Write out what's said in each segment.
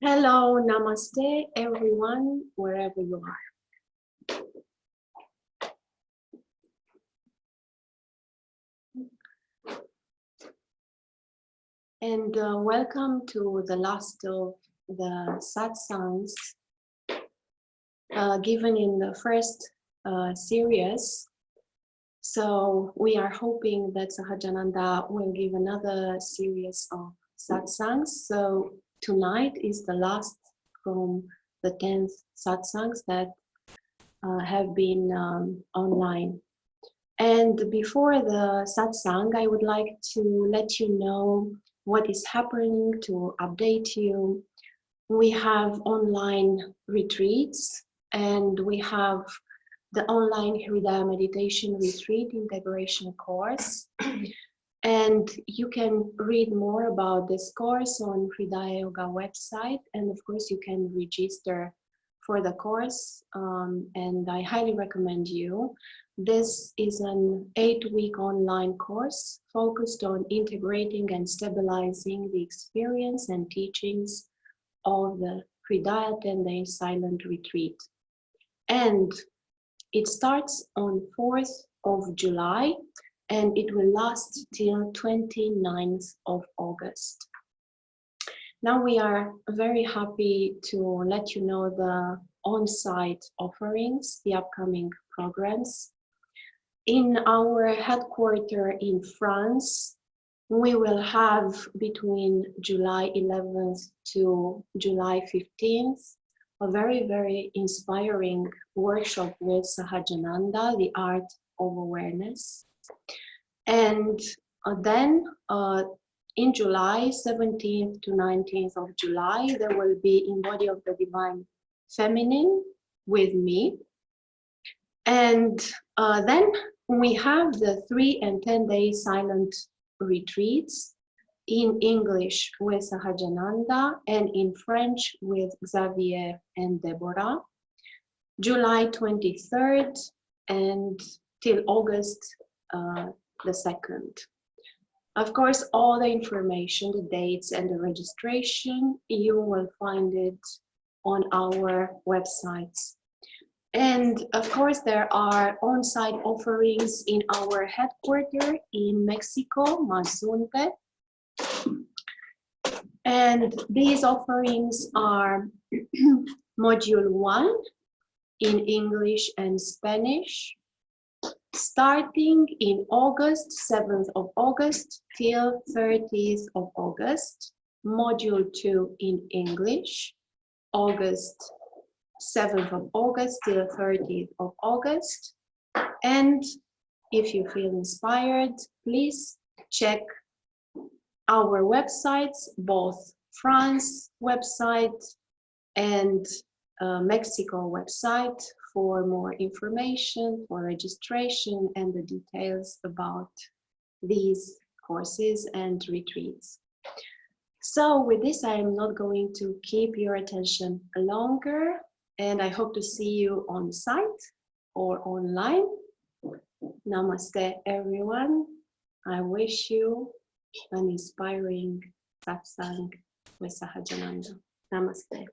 Hello, namaste, everyone, wherever you are. And welcome to the last of the satsangs given in the first series. So we are hoping that Sahajananda will give another series of satsangs. So tonight is the last from the 10th satsangs that have been online. And before the satsang, I would like to let you know what is happening, to update you. We have online retreats, and we have the online Hridaya meditation retreat integration course. And you can read more about this course on Hridaya Yoga website. And of course, you can register for the course. And I highly recommend you. This is an 8-week online course focused on integrating and stabilizing the experience and teachings of the Hridaya 10-day silent retreat. And it starts on 4th of July and it will last till 29th of August. Now we are very happy to let you know the on-site offerings, the upcoming programs. In our headquarters in France, we will have between July 11th to July 15th a very, very inspiring workshop with Sahajananda, the art of awareness. And then in July 17th to 19th of July, there will be in Body of the Divine Feminine with me. And then we have the 3 and 10-day silent retreats in English with Sahajananda and in French with Xavier and Deborah, July 23rd and till August the 2nd. Of course, all the information, the dates and the registration, you will find it on our websites. And of course, there are on-site offerings in our headquarters in Mexico, Mazunte. And these offerings are Module 1 in English and Spanish, starting in August, 7th of August till 30th of August. Module 2 in English, August 7th of August till 30th of August. And if you feel inspired, please check our websites, both France website and Mexico website for more information, for registration and the details about these courses and retreats. So with this, I am not going to keep your attention longer, and I hope to see you on site or online. Namaste, everyone. I wish you an inspiring satsang with Sahajananda. Namaste.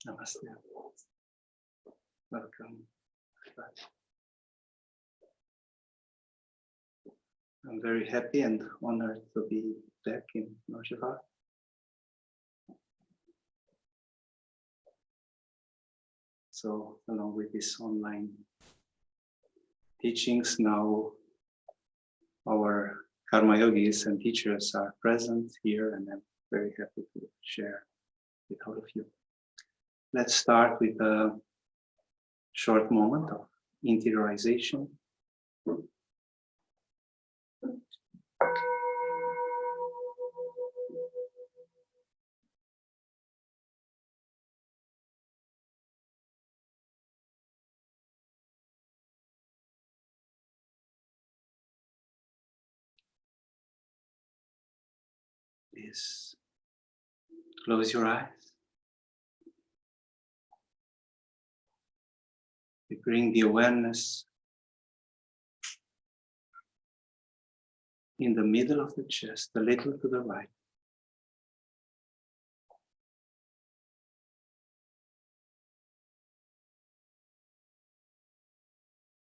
Namaste. Welcome. I'm very happy and honored to be back in Norshiva. So, along with these online teachings, now our Karma Yogis and teachers are present here, and I'm very happy to share with all of you. Let's start with a short moment of interiorization. Please close your eyes. We bring the awareness in the middle of the chest, a little to the right.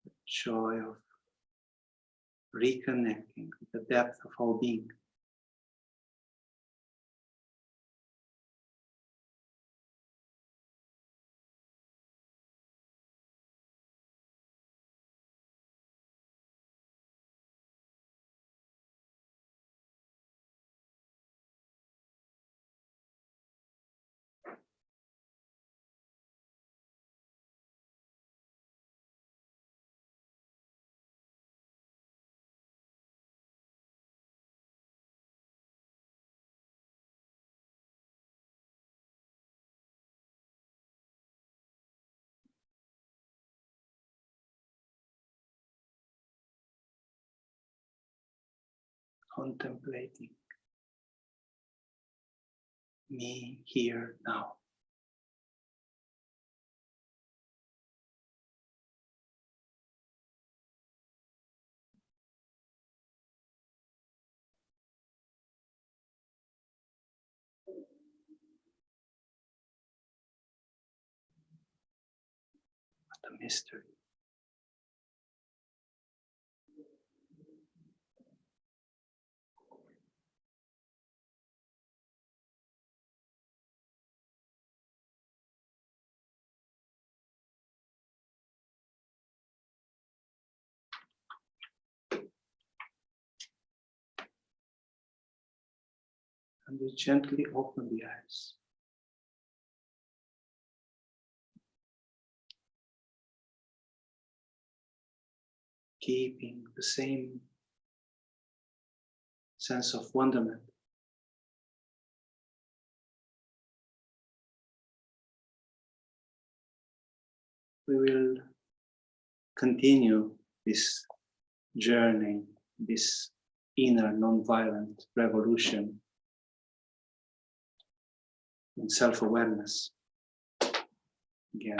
The joy of reconnecting with the depth of our being. Contemplating me here now. What a mystery. And we gently open the eyes. Keeping the same sense of wonderment. We will continue this journey, this inner non-violent revolution in self-awareness. Again,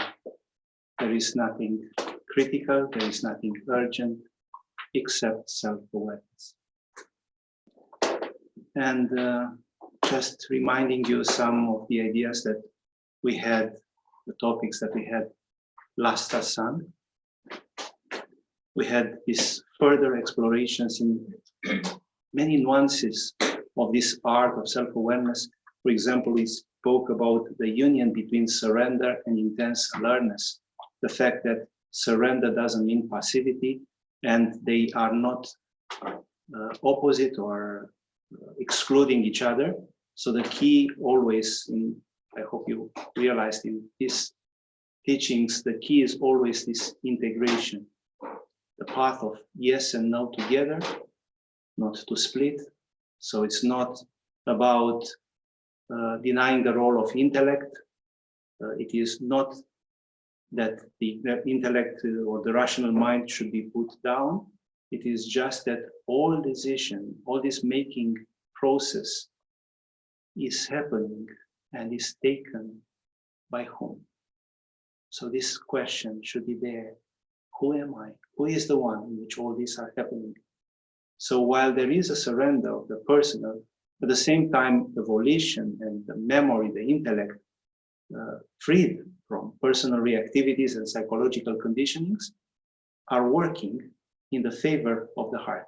there is nothing critical, there is nothing urgent, except self-awareness. And just reminding you some of the ideas that we had, the topics that we had last satsang. We had these further explorations in many nuances of this art of self-awareness. For example, we spoke about the union between surrender and intense alertness. The fact that surrender doesn't mean passivity, and they are not opposite or excluding each other. So the key always, I hope you realized in these teachings, the key is always this integration. The path of yes and no together, not to split. So it's not about denying the role of intellect. It is not that the intellect or the rational mind should be put down. It is just that all decision, all this making process is happening and is taken by whom? So this question should be there. Who am I? Who is the one in which all these are happening? So while there is a surrender of the personal, at the same time, the volition and the memory, the intellect, freed from personal reactivities and psychological conditionings, are working in the favor of the heart.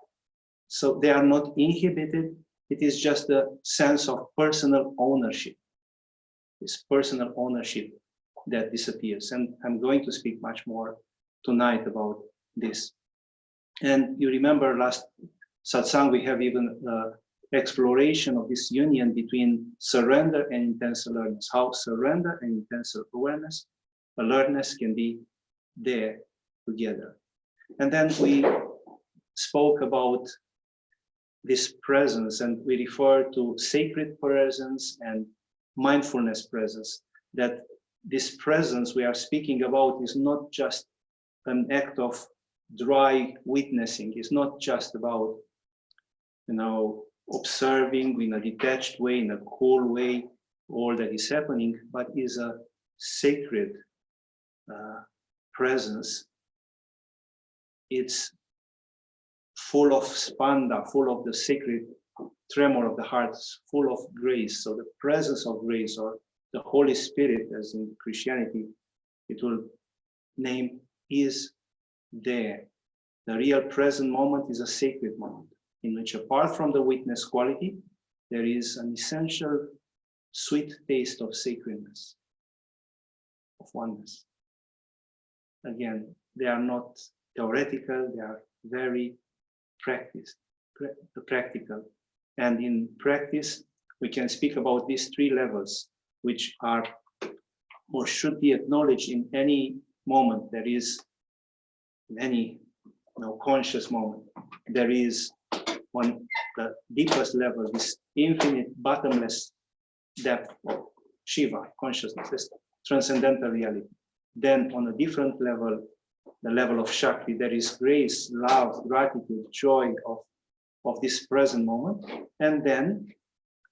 So they are not inhibited. It is just a sense of personal ownership. This personal ownership that disappears. And I'm going to speak much more tonight about this. And you remember last satsang, we have even exploration of this union between surrender and intense alertness. How surrender and intense alertness can be there together. And then we spoke about this presence, and we refer to sacred presence and mindfulness presence, that this presence we are speaking about is not just an act of dry witnessing. It's not just about, observing in a detached way, in a cool way, all that is happening, but is a sacred presence. It's full of spanda, full of the sacred tremor of the heart, full of grace. So the presence of grace, or the Holy Spirit, as in Christianity it will name, is there. The real present moment is a sacred moment, in which, apart from the witness quality, there is an essential sweet taste of sacredness, of oneness. Again, they are not theoretical, they are very practical. And in practice, we can speak about these three levels, which are or should be acknowledged in any moment. There is, in any conscious moment, there is on the deepest level this infinite, bottomless depth of Shiva, consciousness, this transcendental reality. Then on a different level, the level of Shakti, there is grace, love, gratitude, joy of this present moment. And then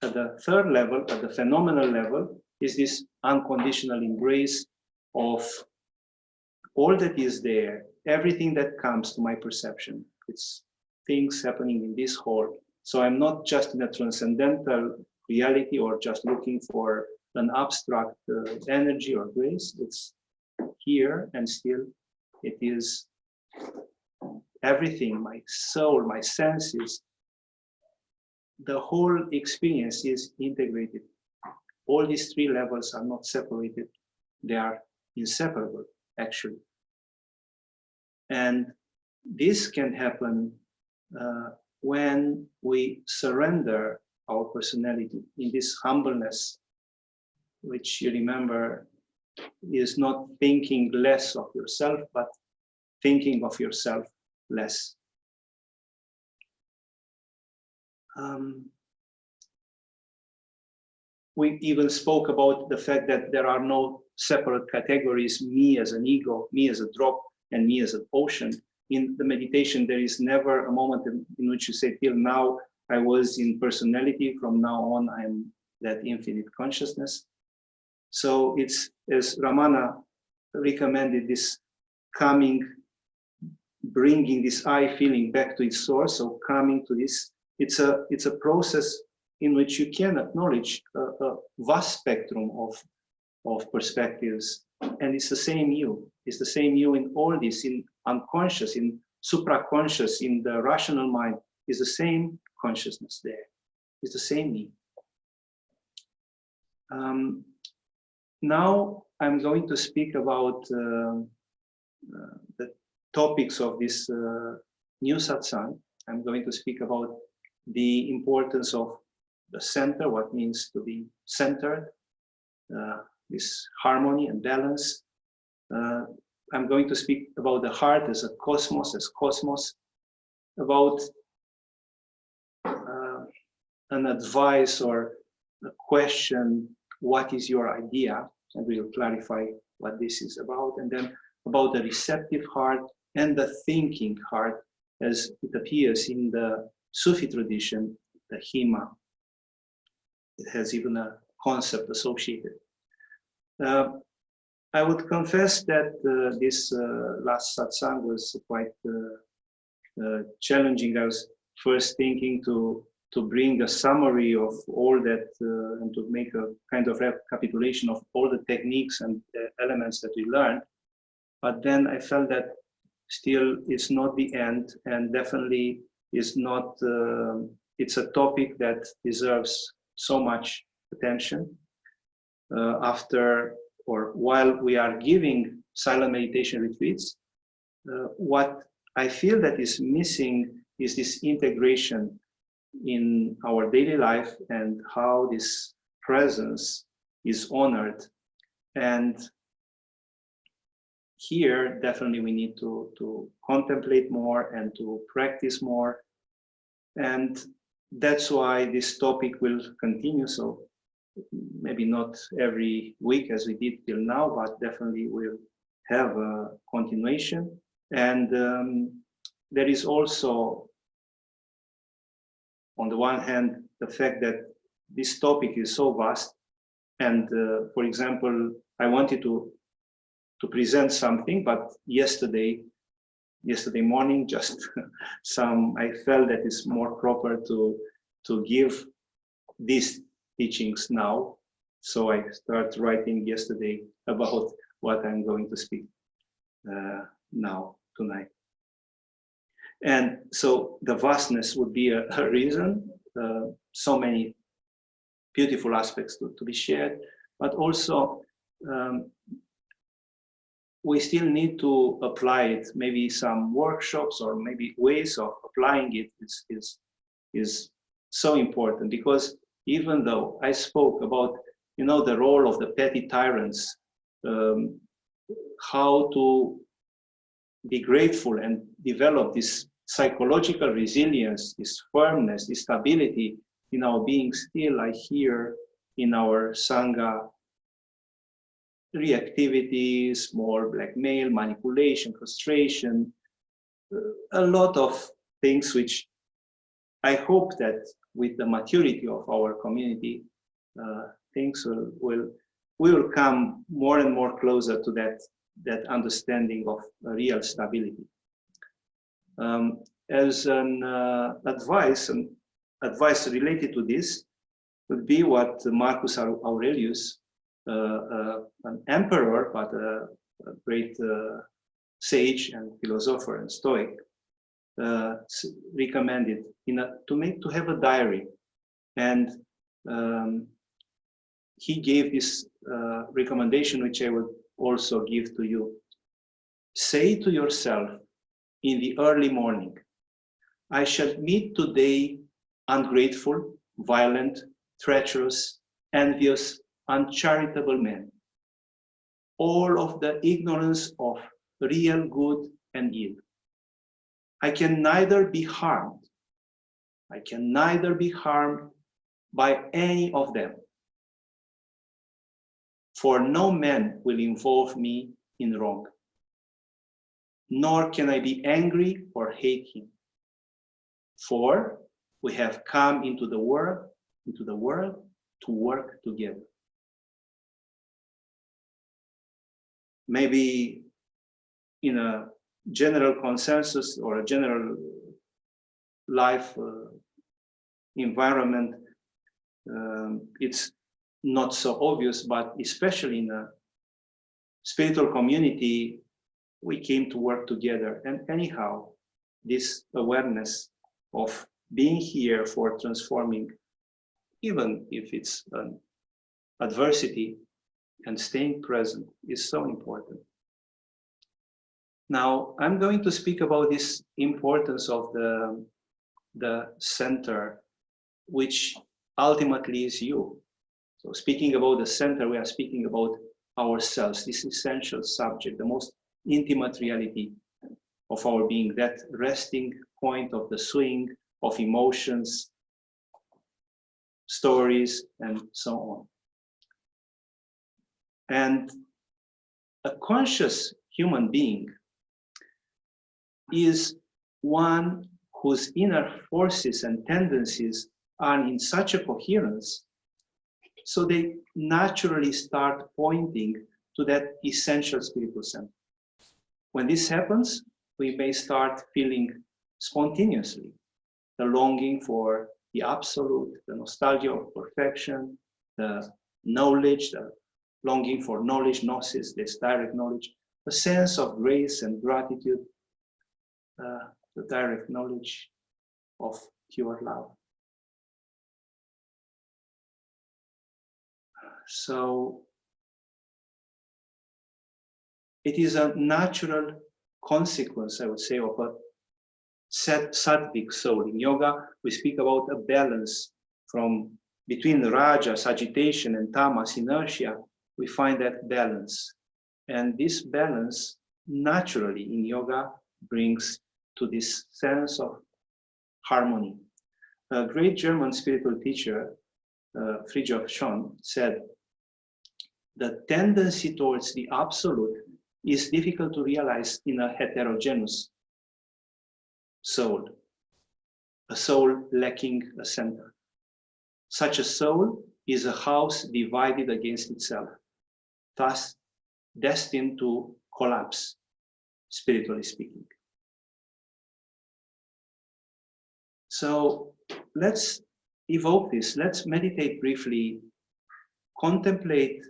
at the third level, at the phenomenal level, is this unconditional embrace of all that is there, everything that comes to my perception. It's things happening in this whole. So I'm not just in a transcendental reality or just looking for an abstract energy or grace. It's here, and still it is everything, my soul, my senses. The whole experience is integrated. All these three levels are not separated. They are inseparable, actually. And this can happen when we surrender our personality in this humbleness, which, you remember, is not thinking less of yourself, but thinking of yourself less. We even spoke about the fact that there are no separate categories, me as an ego, me as a drop, and me as an ocean. In the meditation, there is never a moment in which you say, till now I was in personality, from now on I am that infinite consciousness. So it's, as Ramana recommended, this coming, bringing this I feeling back to its source, so coming to this, it's a process in which you can acknowledge a vast spectrum of perspectives. And it's the same you. It's the same you in all this, in unconscious, in supraconscious, in the rational mind. Is the same consciousness there. It's the same me. Now I'm going to speak about the topics of this new satsang. I'm going to speak about the importance of the center, what means to be centered, this harmony and balance. I'm going to speak about the heart as a cosmos, about an advice or a question, what is your idea? And we'll clarify what this is about. And then about the receptive heart and the thinking heart, as it appears in the Sufi tradition, the Himma. It has even a concept associated. I would confess that this last satsang was quite challenging. I was first thinking to bring a summary of all that and to make a kind of recapitulation of all the techniques and elements that we learned. But then I felt that still it's not the end, and definitely is not, it's a topic that deserves so much attention. After or while we are giving silent meditation retreats, what I feel that is missing is this integration in our daily life and how this presence is honored. And here definitely we need to contemplate more and to practice more. And that's why this topic will continue. So maybe not every week as we did till now, but definitely we'll have a continuation. And there is also, on the one hand, the fact that this topic is so vast. And for example, I wanted to present something, but yesterday morning, just I felt that it's more proper to give these teachings now. So I started writing yesterday about what I'm going to speak now, tonight. And so the vastness would be a reason, so many beautiful aspects to be shared, but also we still need to apply it. Maybe some workshops or maybe ways of applying it is so important, because even though I spoke about, you know, the role of the petty tyrants, how to be grateful and develop this psychological resilience, this firmness, this stability in our being, still I hear in our Sangha reactivities, more blackmail, manipulation, frustration, a lot of things which I hope that with the maturity of our community, things will come more and more closer to that understanding of real stability. As an advice related to this would be what Marcus Aurelius, an emperor, but a great sage and philosopher and Stoic, recommended to have a diary. And he gave this recommendation, which I will also give to you. Say to yourself in the early morning, I shall meet today ungrateful, violent, treacherous, envious, uncharitable men, all of the ignorance of real good and ill. I can neither be harmed by any of them, for no man will involve me in wrong, nor can I be angry or hate him, for we have come into the world to work together. Maybe in a general consensus or a general life environment, it's not so obvious, but especially in a spiritual community, we came to work together. And anyhow, this awareness of being here for transforming, even if it's an adversity, and staying present is so important. Now, I'm going to speak about this importance of the center, which ultimately is you. So speaking about the center, we are speaking about ourselves, this essential subject, the most intimate reality of our being, that resting point of the swing of emotions, stories, and so on. And a conscious human being is one whose inner forces and tendencies are in such a coherence, so they naturally start pointing to that essential spiritual center. When this happens, we may start feeling spontaneously the longing for the absolute, the nostalgia of perfection, the knowledge, the longing for knowledge, gnosis, this direct knowledge, a sense of grace and gratitude, the direct knowledge of pure love. So it is a natural consequence, I would say, of a sattvic soul. In yoga, we speak about a balance between rajas, agitation, and tamas, inertia. We find that balance. And this balance naturally in yoga brings to this sense of harmony. A great German spiritual teacher, Friedrich Schoen, said, the tendency towards the absolute is difficult to realize in a heterogeneous soul, a soul lacking a center. Such a soul is a house divided against itself, thus destined to collapse, spiritually speaking. So let's evoke this. Let's meditate briefly, contemplate,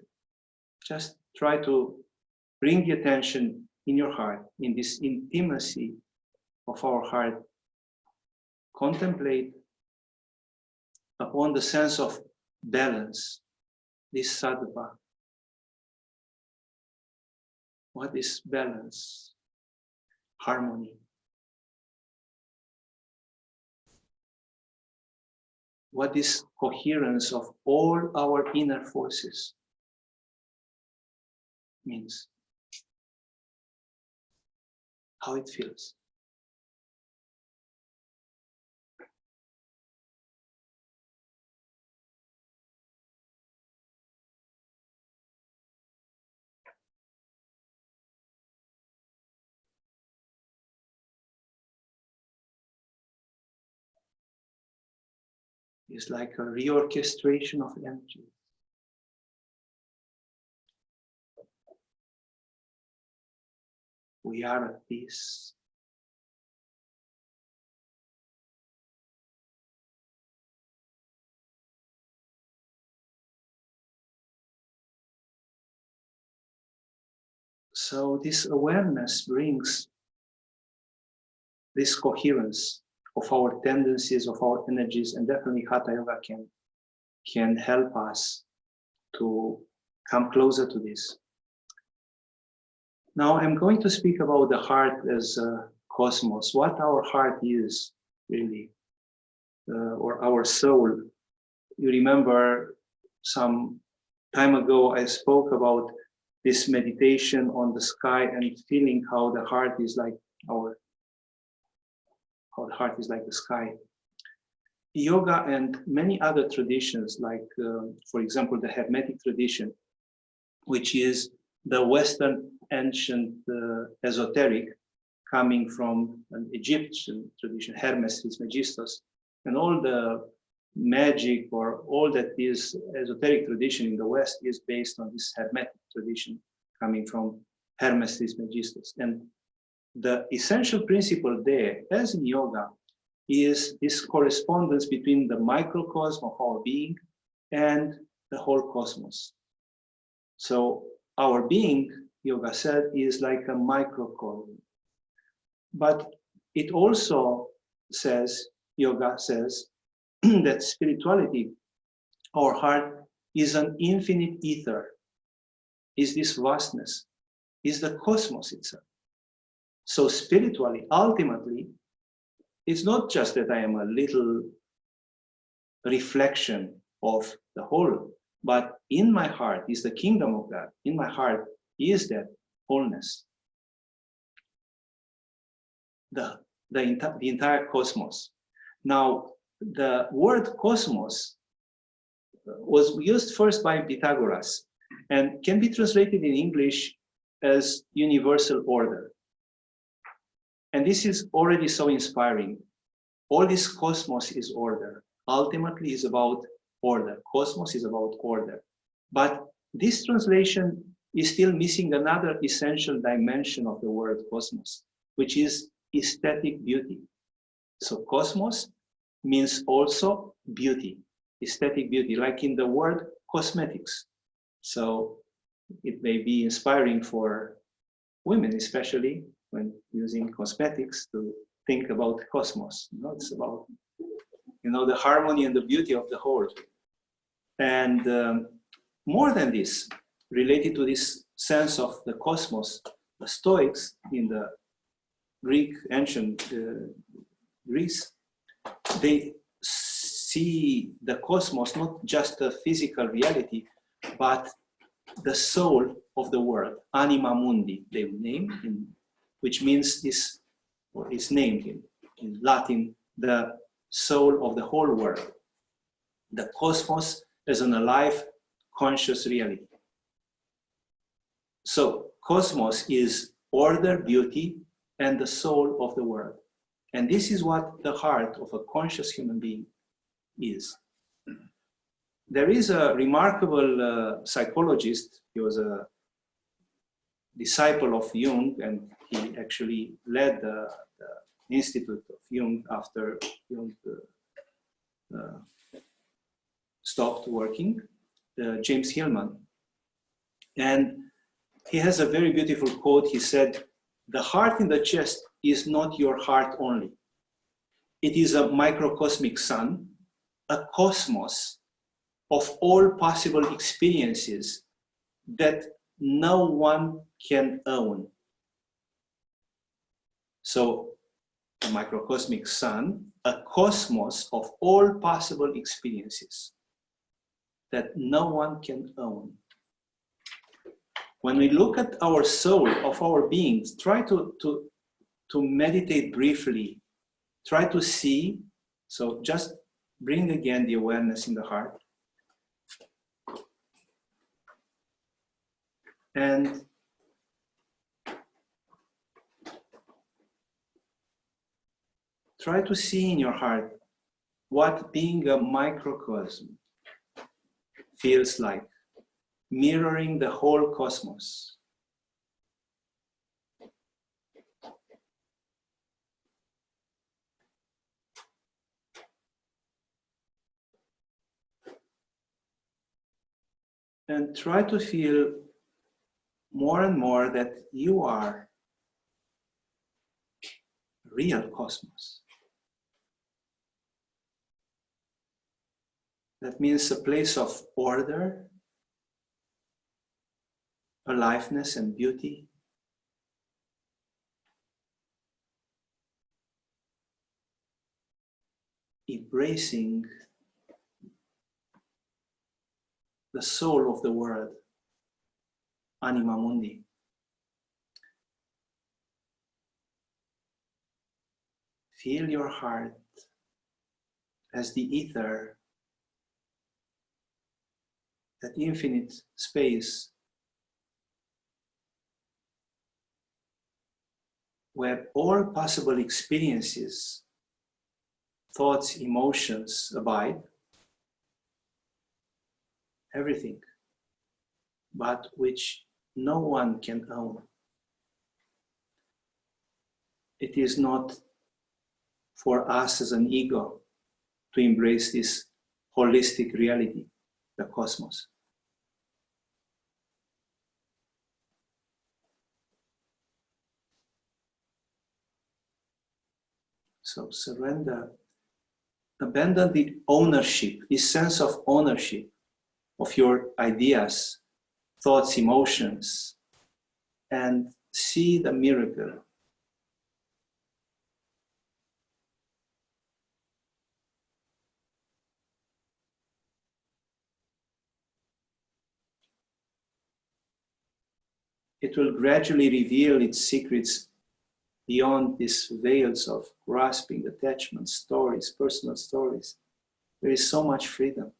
just try to bring the attention in your heart, in this intimacy of our heart. Contemplate upon the sense of balance, this sattva. What is balance? Harmony. What is coherence of all our inner forces means? How it feels. It's like a reorchestration of energy. We are at peace. So this awareness brings this coherence of our tendencies, of our energies, and definitely Hatha Yoga can help us to come closer to this. Now I'm going to speak about the heart as a cosmos, what our heart is really, or our soul. You remember some time ago I spoke about this meditation on the sky and feeling how the heart is like the sky. Yoga and many other traditions, like for example the Hermetic tradition, which is the Western ancient esoteric coming from an Egyptian tradition, Hermes Trismegistus, and all the magic or all that is esoteric tradition in the West is based on this Hermetic tradition coming from Hermes Trismegistus. And the essential principle there, as in yoga, is this correspondence between the microcosm of our being and the whole cosmos. So our being, yoga said, is like a microcosm. But it also says, yoga says, that spirituality, our heart, is an infinite ether, is this vastness, is the cosmos itself. So spiritually, ultimately, it's not just that I am a little reflection of the whole, but in my heart is the kingdom of God. In my heart is that wholeness. The entire cosmos. Now, the word cosmos was used first by Pythagoras and can be translated in English as universal order. And this is already so inspiring. All this cosmos is order. Ultimately is about order. Cosmos is about order. But this translation is still missing another essential dimension of the word cosmos, which is aesthetic beauty. So cosmos means also beauty, aesthetic beauty, like in the word cosmetics. So it may be inspiring for women, especially when using cosmetics, to think about cosmos. It's about, the harmony and the beauty of the whole. And more than this, related to this sense of the cosmos, the Stoics in the Greek, ancient Greece, they see the cosmos not just a physical reality, but the soul of the world, anima mundi, they name, which means this, or is named in Latin, the soul of the whole world, the cosmos as an alive, conscious reality. So cosmos is order, beauty, and the soul of the world. And this is what the heart of a conscious human being is. There is a remarkable psychologist. He was a disciple of Jung, and he actually led the Institute of Jung after Jung stopped working, James Hillman. And he has a very beautiful quote. He said, "The heart in the chest is not your heart only. It is a microcosmic sun, a cosmos of all possible experiences that no one can own." So, a microcosmic sun, a cosmos of all possible experiences that no one can own. When we look at our soul of our beings, try to meditate briefly, try to see, so just bring again the awareness in the heart. And try to see in your heart what being a microcosm feels like, mirroring the whole cosmos. And try to feel more and more that you are real cosmos. That means a place of order, aliveness and beauty. Embracing the soul of the world, anima mundi. Feel your heart as the ether, that infinite space where all possible experiences, thoughts, emotions abide, everything, but which no one can own. It is not for us as an ego to embrace this holistic reality, the cosmos. So surrender, abandon the ownership, this sense of ownership of your ideas, thoughts, emotions, and see the miracle. It will gradually reveal its secrets beyond these veils of grasping, attachment, stories, personal stories. There is so much freedom.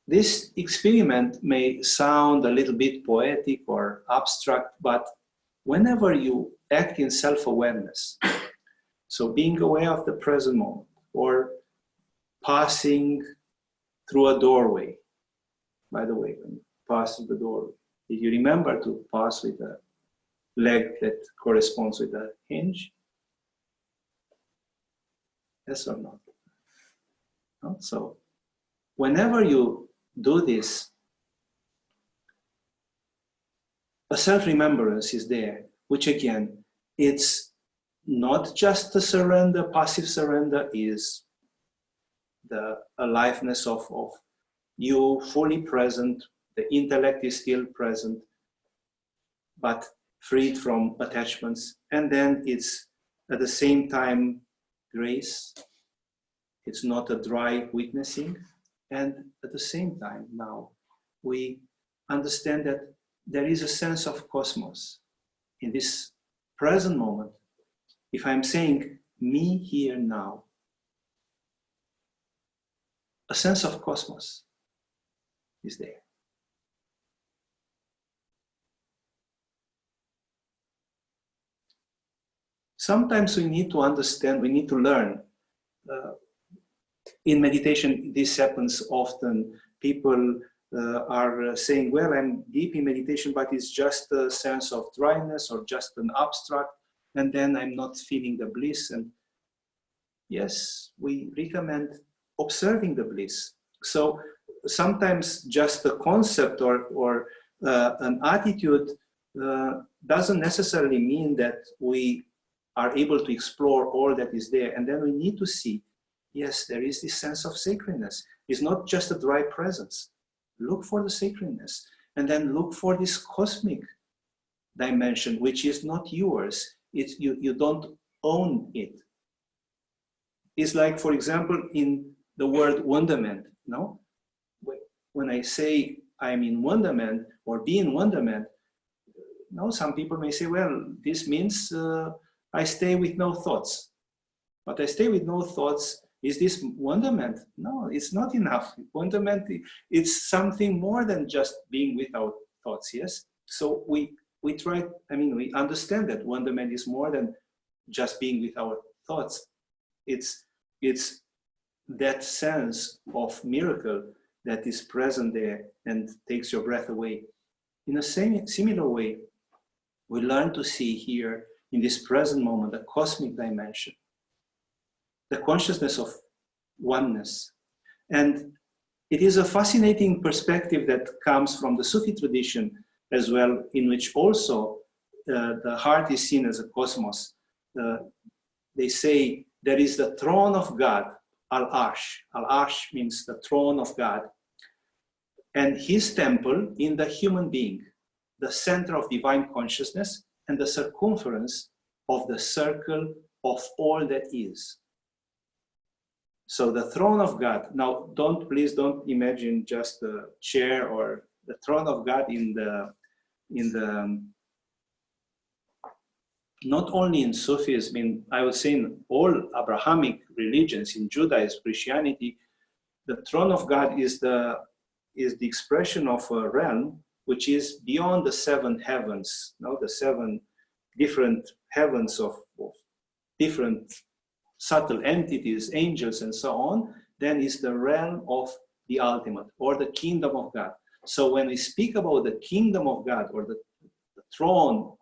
This experiment may sound a little bit poetic or abstract, but whenever you act in self-awareness, so being aware of the present moment, or passing through a doorway, by the way, when you pass through the doorway, did you remember to pass with a leg that corresponds with a hinge? Yes or not? No? So, whenever you do this, a self-remembrance is there, which again, it's not just the surrender, passive surrender, is the aliveness of you fully present, the intellect is still present, but freed from attachments. And then it's at the same time grace. It's not a dry witnessing, And at the same time now, we understand that there is a sense of cosmos in this present moment. If I'm saying me here now, a sense of cosmos is there. Sometimes we need to understand, we need to learn. In meditation, this happens often. People are saying, well, I'm deep in meditation, but it's just a sense of dryness or just an abstract, and then I'm not feeling the bliss. And yes, we recommend observing the bliss. So sometimes just a concept or an attitude doesn't necessarily mean that we are able to explore all that is there. And then we need to see, yes, there is this sense of sacredness. It's not just a dry presence. Look for the sacredness, and then look for this cosmic dimension, which is not yours. It's, you don't own it. It's like, for example, in the word wonderment, no? When I say I'm in wonderment or be in wonderment, no, some people may say, well, this means I stay with no thoughts. But I stay with no thoughts. Is this wonderment? No, it's not enough. Wonderment, it's something more than just being without thoughts, yes? So we try, I mean, we understand that wonderment is more than just being without thoughts. It's that sense of miracle that is present there and takes your breath away. In a similar way, we learn to see here in this present moment a cosmic dimension, the consciousness of oneness. And it is a fascinating perspective that comes from the Sufi tradition as well, in which also the heart is seen as a cosmos. They say there is the throne of God, Al-Arsh. Al-Arsh means the throne of God. And his temple in the human being, the center of divine consciousness and the circumference of the circle of all that is. So the throne of God, now please don't imagine just a chair or the throne of God in the not only in Sufism, I would say in all Abrahamic religions, in Judaism, Christianity, the throne of God is the expression of a realm which is beyond the seven heavens, the seven different heavens of different subtle entities, angels, and so on. Then is the realm of the ultimate, or the kingdom of God. So when we speak about the kingdom of God, or the throne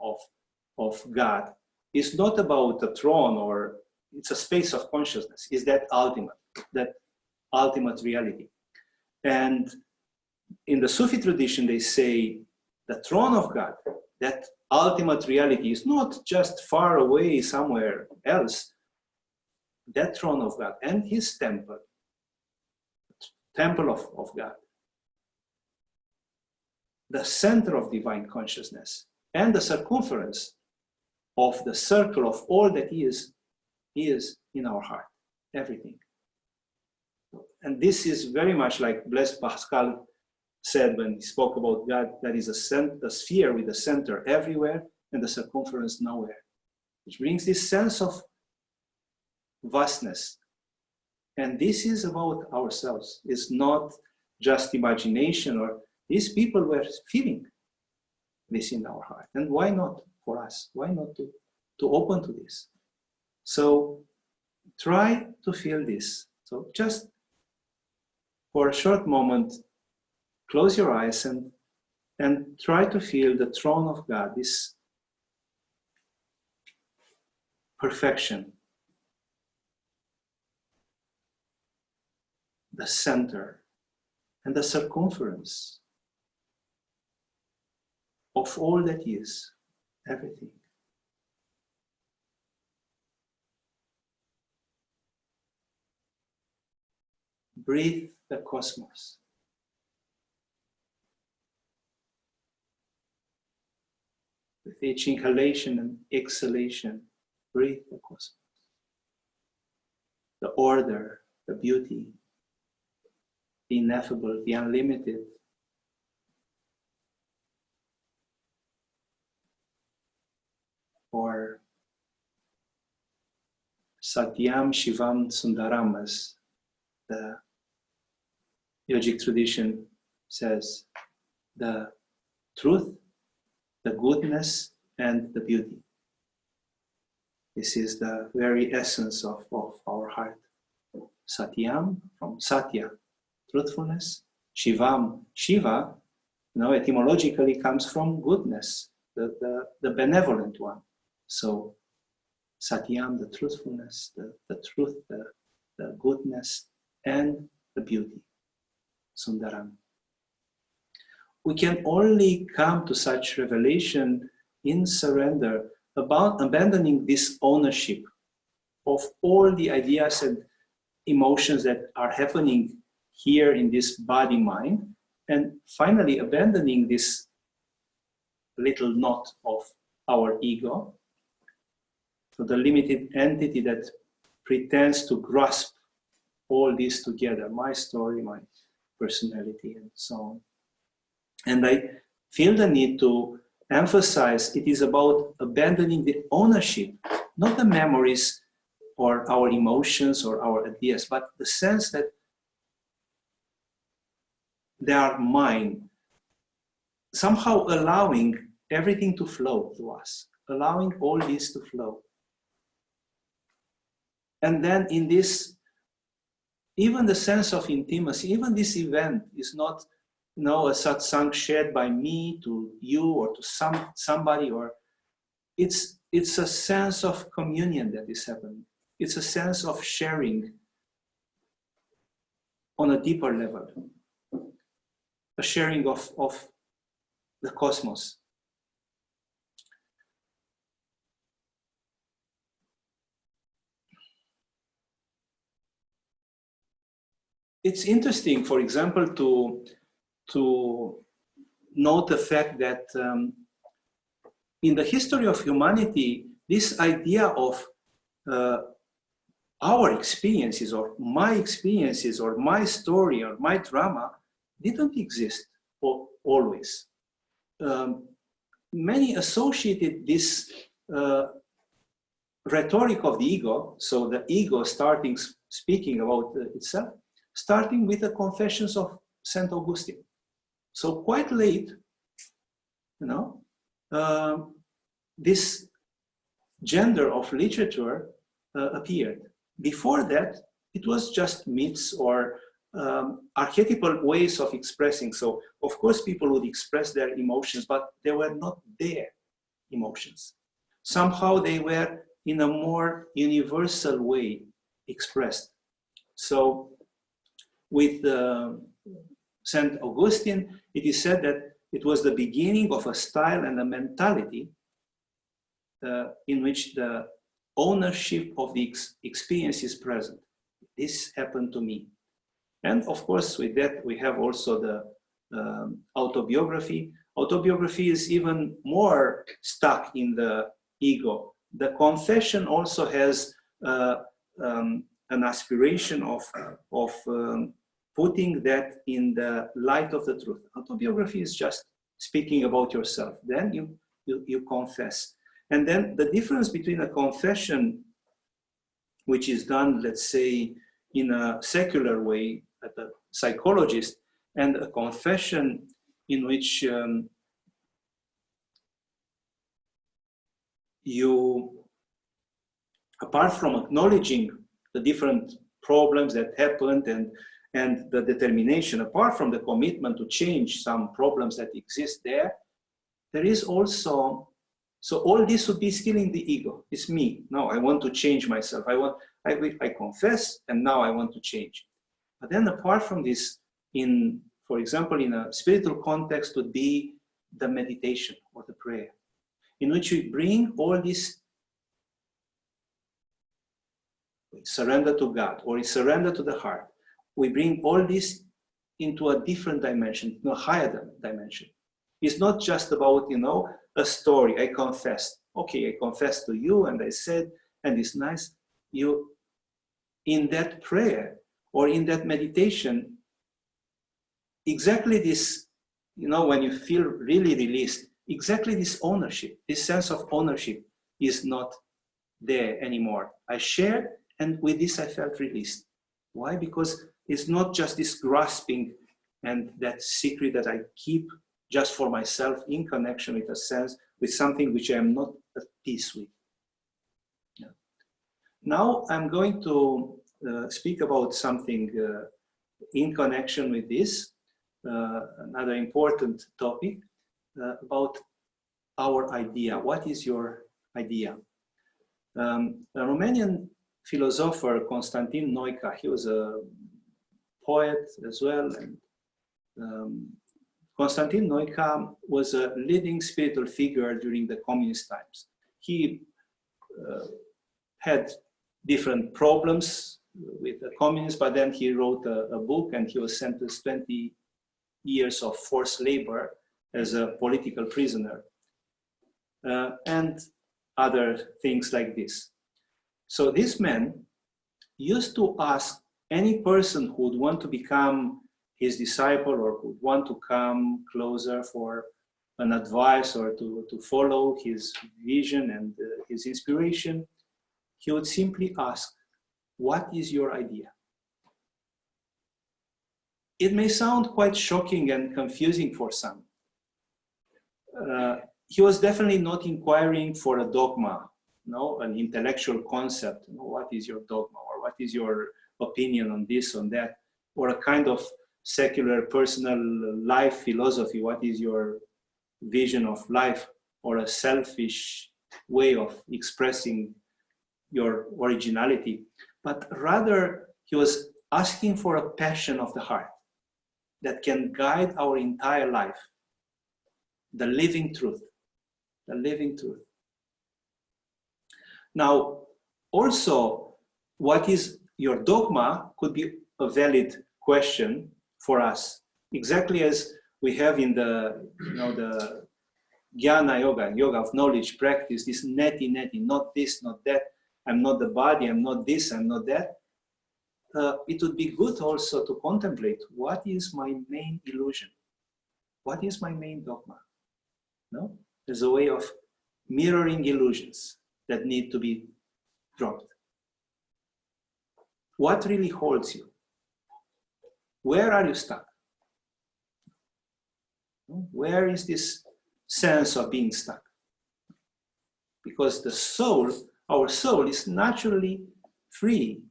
of God, it's not about a throne, or it's a space of consciousness. It's that ultimate reality. And in the Sufi tradition, they say the throne of God, that ultimate reality, is not just far away somewhere else. That throne of God and his temple of God, the center of divine consciousness and the circumference of the circle of all that is in our heart, everything. And this is very much like Blaise Pascal said when he spoke about God, that is a sphere with a center everywhere and the circumference nowhere, which brings this sense of vastness. And this is about ourselves. It's not just imagination, or these people were feeling this in our heart. And why not for us? Why not to open to this? So try to feel this. So just for a short moment, close your eyes and try to feel the throne of God, this perfection, the center and the circumference of all that is, everything. Breathe the cosmos. With each inhalation and exhalation, breathe the cosmos. The order, the beauty, the ineffable, the unlimited. Or Satyam Shivam Sundaram, as the yogic tradition says, the truth, the goodness, and the beauty. This is the very essence of our heart. Satyam, from Satya, truthfulness. Shivam, Shiva, etymologically comes from goodness, the benevolent one. So, Satyam, the truthfulness, the truth, the goodness, and the beauty. Sundaram. We can only come to such revelation in surrender, about abandoning this ownership of all the ideas and emotions that are happening here in this body-mind, and finally abandoning this little knot of our ego, so the limited entity that pretends to grasp all this together, my story, my personality, and so on. And I feel the need to emphasize it is about abandoning the ownership, not the memories or our emotions or our ideas, but the sense that they are mine, somehow allowing everything to flow to us, allowing all this to flow. And then in this, even the sense of intimacy, even this event is not a satsang shared by me to you or to somebody, or it's a sense of communion that is happening. It's a sense of sharing on a deeper level, a sharing of the cosmos. It's interesting, for example, to note the fact that in the history of humanity, this idea of our experiences or my story or my drama didn't exist always. Many associated this rhetoric of the ego, so the ego speaking about itself, starting with the Confessions of St Augustine. So quite late, this gender of literature appeared. Before that, it was just myths or archetypal ways of expressing. So, of course, people would express their emotions, but they were not their emotions. Somehow they were in a more universal way expressed. So, with St. Augustine, it is said that it was the beginning of a style and a mentality in which the ownership of the experience is present. This happened to me. And of course, with that, we have also the autobiography. Autobiography is even more stuck in the ego. The confession also has an aspiration of putting that in the light of the truth. Autobiography is just speaking about yourself. Then you confess. And then the difference between a confession, which is done, let's say, in a secular way at a psychologist, and a confession in which you, apart from acknowledging the different problems that happened and the determination, apart from the commitment to change some problems that exist there is also, so all this would be still in the ego. It's me. No, I want to change myself. I confess, and now I want to change. But then apart from this, for example, in a spiritual context would be the meditation or the prayer, in which we bring all this surrender to God or surrender to the heart. We bring all this into a different dimension, a higher dimension. It's not just about, a story. I confessed. Okay, I confessed to you and I said, and it's nice. You, in that prayer or in that meditation, exactly this, when you feel really released, exactly this ownership, this sense of ownership is not there anymore. I shared, and with this I felt released. Why? Because it's not just this grasping and that secret that I keep just for myself in connection with a sense, with something which I am not at peace with. Yeah. Now I'm going to speak about something in connection with this, another important topic about our idea. What is your idea? A Romanian philosopher, Constantin Noica, he was a poet as well. And Constantin Noica was a leading spiritual figure during the communist times. He had different problems with the communists, but then he wrote a book, and he was sentenced 20 years of forced labor as a political prisoner, and other things like this. So this man used to ask any person who would want to become his disciple or who would want to come closer for an advice or to follow his vision and his inspiration, he would simply ask, what is your idea? It may sound quite shocking and confusing for some. He was definitely not inquiring for a dogma, an intellectual concept. What is your dogma, or what is your opinion on this, on that, or a kind of secular personal life philosophy. What is your vision of life, or a selfish way of expressing your originality? But rather, he was asking for a passion of the heart that can guide our entire life, the living truth, the living truth. Now, also, what is your dogma could be a valid question for us, exactly as we have in the jnana yoga of knowledge practice, this neti, not this, not that. I'm not the body, I'm not this, I'm not that. It would be good also to contemplate, what is my main illusion? What is my main dogma? No? There's a way of mirroring illusions that need to be dropped. What really holds you? Where are you stuck? Where is this sense of being stuck? Because the soul, our soul, is naturally free.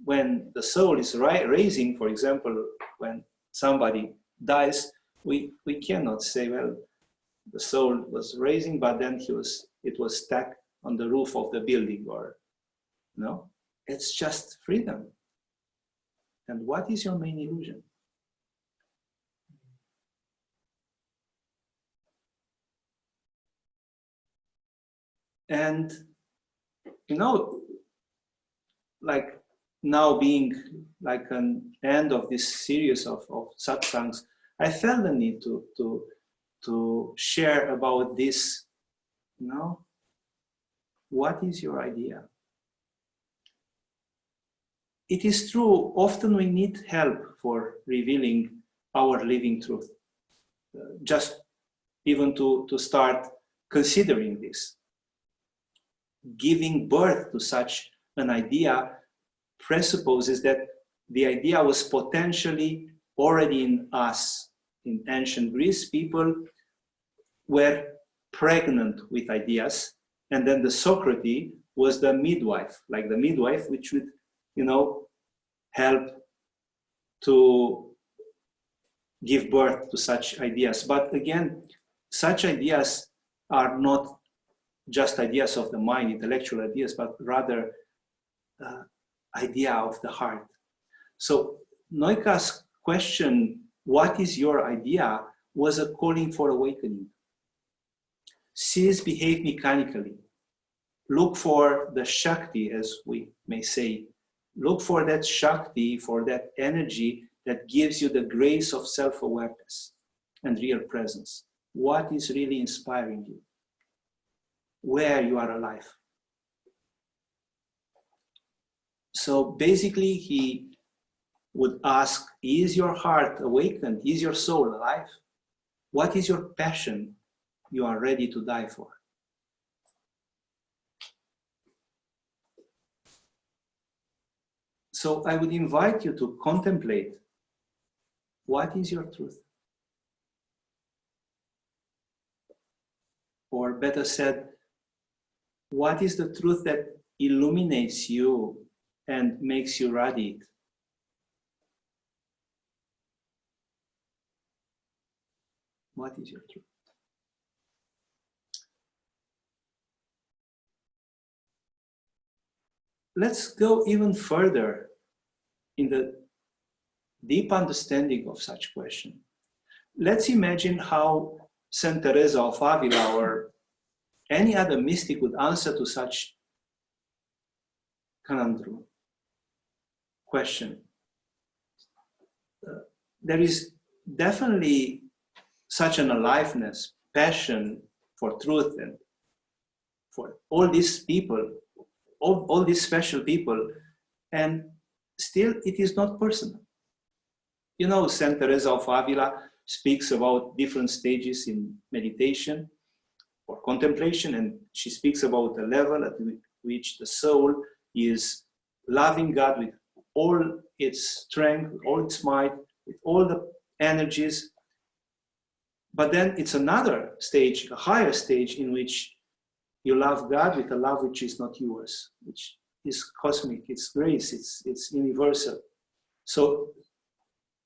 When the soul is raising, for example, when somebody dies, we cannot say, well, the soul was raising, but then it was stuck on the roof of the building, or no. It's just freedom. And what is your main illusion? And like now being like an end of this series of satsangs, I felt the need to share about this. What is your idea? It is true, often we need help for revealing our living truth. Just even to start considering this. Giving birth to such an idea presupposes that the idea was potentially already in us. In ancient Greece, people were pregnant with ideas, and then the Socrates was the midwife, like the midwife which would, help to give birth to such ideas. But again, such ideas are not just ideas of the mind, intellectual ideas, but rather idea of the heart. So Noica's question, what is your idea, was a calling for awakening. Cease behave mechanically. Look for the Shakti, as we may say. Look for that Shakti, for that energy that gives you the grace of self-awareness and real presence. What is really inspiring you? Where you are alive. So basically, he would ask, is your heart awakened? Is your soul alive? What is your passion you are ready to die for? So I would invite you to contemplate, what is your truth? Or better said, what is the truth that illuminates you and makes you radiate? What is your truth? Let's go even further in the deep understanding of such question. Let's imagine how Saint Teresa of Avila or any other mystic would answer to such conundrum, question. There is definitely such an aliveness, passion for truth, and for all these people, all these special people, and still it is not personal. You know, Saint Teresa of Avila speaks about different stages in meditation or contemplation, and she speaks about a level at which the soul is loving God with all its strength, with all its might, with all the energies. But then it's another stage, a higher stage, in which you love God with a love which is not yours, which is cosmic, it's grace, it's universal. So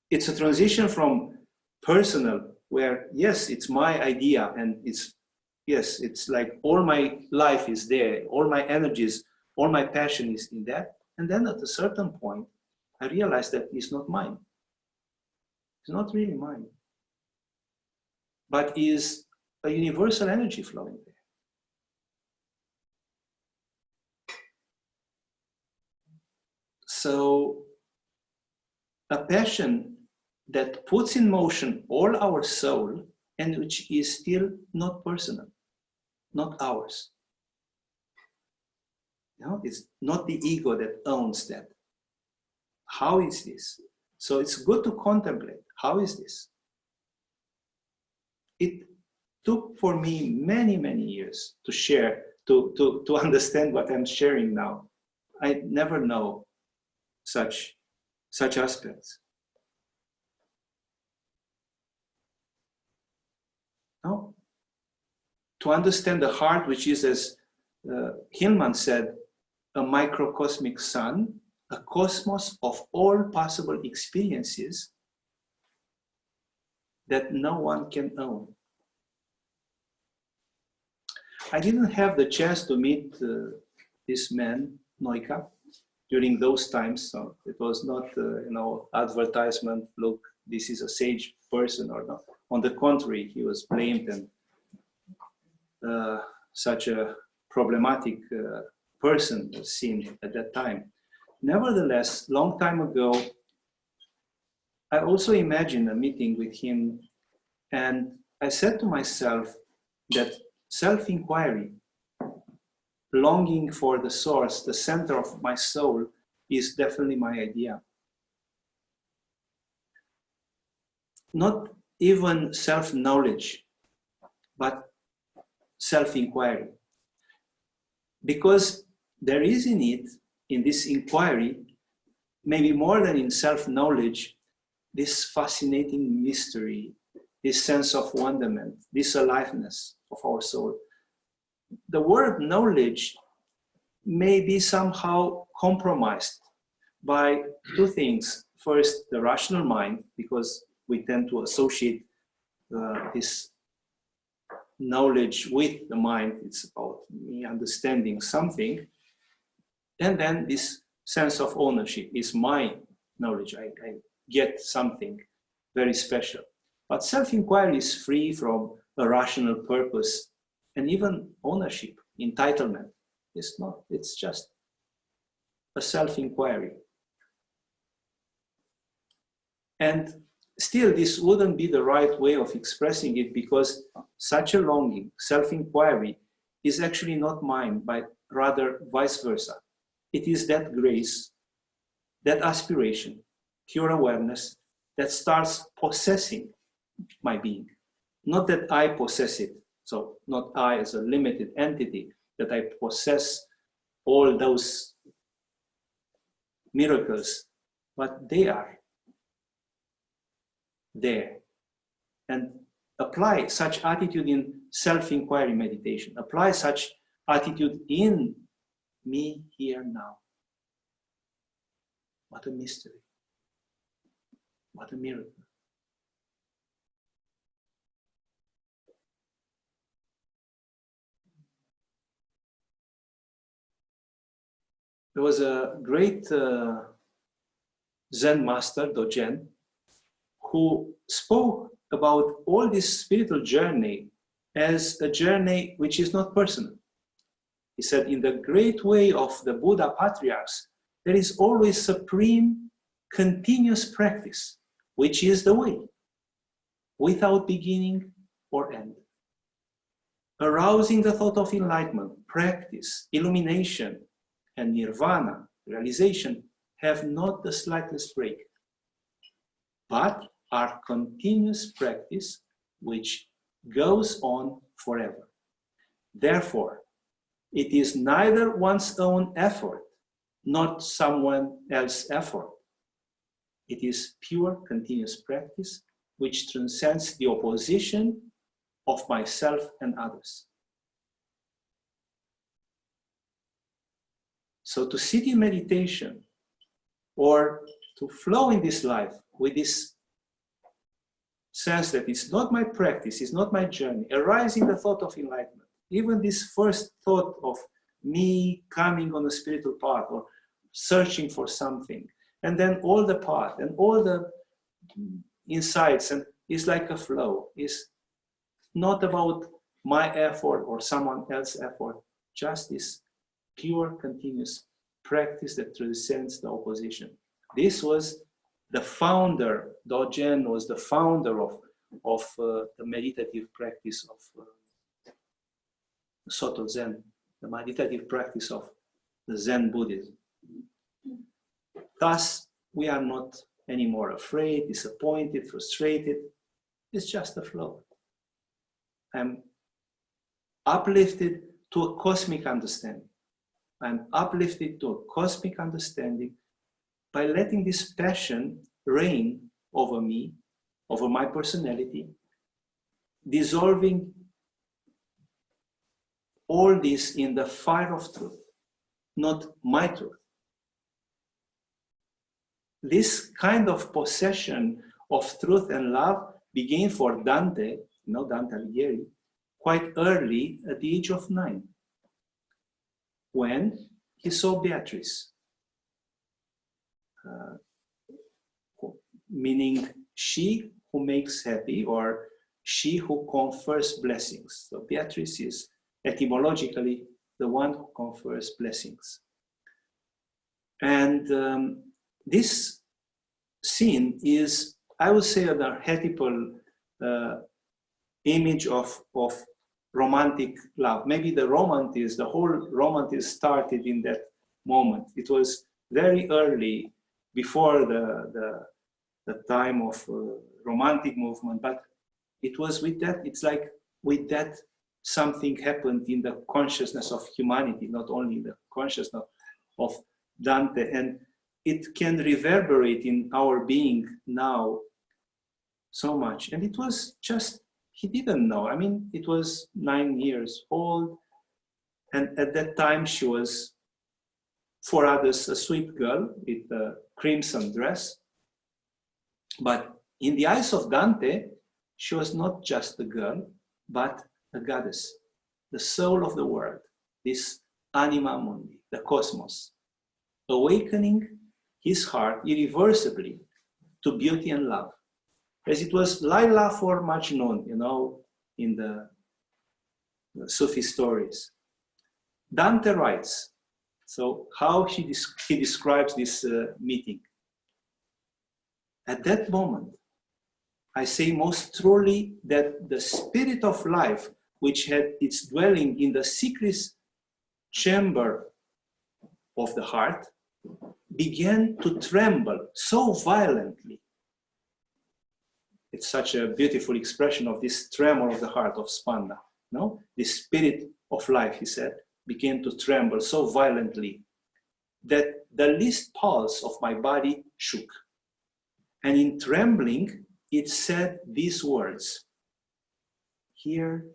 it's a transition from personal, where yes, it's my idea, and it's like all my life is there, all my energies, all my passion is in that. And then at a certain point, I realized that it's not mine. It's not really mine, but is a universal energy flowing there. So a passion that puts in motion all our soul, and which is still not personal, not ours. No, it's not the ego that owns that. How is this? So it's good to contemplate. How is this? It took for me many, many years to share, to understand what I'm sharing now. I never know such aspects. No? To understand the heart, which is, as Himma said, a microcosmic sun, a cosmos of all possible experiences that no one can own. I didn't have the chance to meet this man, Noika, during those times, so it was not, advertisement, look, this is a sage person or not. On the contrary, he was blamed and such a problematic person seen at that time. Nevertheless, long time ago, I also imagined a meeting with him, and I said to myself that self-inquiry, longing for the source, the center of my soul, is definitely my idea. Not even self-knowledge, but self-inquiry. Because there is in it, in this inquiry, maybe more than in self-knowledge, this fascinating mystery, this sense of wonderment, this aliveness of our soul. The word knowledge may be somehow compromised by two things. First, the rational mind, because we tend to associate this knowledge with the mind. It's about me understanding something. And then this sense of ownership is my knowledge. I get something very special. But self-inquiry is free from a rational purpose and even ownership, entitlement. It's not, it's just a self-inquiry. And still, this wouldn't be the right way of expressing it, because such a longing, self-inquiry, is actually not mine, but rather vice versa. It is that grace, that aspiration, pure awareness that starts possessing my being. Not that I possess it, so not I as a limited entity, that I possess all those miracles, but they are there. And apply such attitude in self-inquiry meditation. Apply such attitude in me here now. What a mystery. What a miracle. There was a great Zen master, Dogen, who spoke about all this spiritual journey as a journey which is not personal. He said, in the great way of the Buddha patriarchs, there is always supreme, continuous practice, which is the way, without beginning or end. Arousing the thought of enlightenment, practice, illumination, and nirvana, realization, have not the slightest break, but are continuous practice which goes on forever. Therefore, it is neither one's own effort, nor someone else's effort. It is pure continuous practice which transcends the opposition of myself and others. So to sit in meditation or to flow in this life with this sense that it's not my practice, it's not my journey, arising the thought of enlightenment, even this first thought of me coming on a spiritual path or searching for something, and then all the path and all the insights, and it's like a flow. It's not about my effort or someone else's effort, just this pure continuous practice that transcends the opposition. This was the founder, Dogen was the founder of the meditative practice of Soto Zen, the meditative practice of the Zen Buddhism. Thus, we are not anymore afraid, disappointed, frustrated. It's just a flow. I'm uplifted to a cosmic understanding. I'm uplifted to a cosmic understanding by letting this passion reign over me, over my personality, dissolving all this in the fire of truth, not my truth. This kind of possession of truth and love began for Dante, Dante Alighieri, quite early at the age of 9, when he saw Beatrice, meaning she who makes happy, or she who confers blessings. So Beatrice is etymologically the one who confers blessings. And this scene is, I would say, an archetypal image of romantic love. Maybe the whole romanticism started in that moment. It was very early, before the time of romantic movement, but it was with that, it's like with that something happened in the consciousness of humanity, not only the consciousness of Dante, and it can reverberate in our being now so much. And it was just, he didn't know. I mean, it was 9 years old, and at that time she was, for others, a sweet girl with a crimson dress. But in the eyes of Dante, she was not just a girl, but a goddess, the soul of the world, this anima mundi, the cosmos, awakening his heart irreversibly to beauty and love. As it was Laila for Majnun, in the Sufi stories. Dante writes, so how he describes this meeting. At that moment, I say most truly that the spirit of life, which had its dwelling in the secret chamber of the heart, began to tremble so violently. It's such a beautiful expression of this tremor of the heart of Spanda. No? The spirit of life, he said, began to tremble so violently that the least pulse of my body shook. And in trembling, it said these words: "Here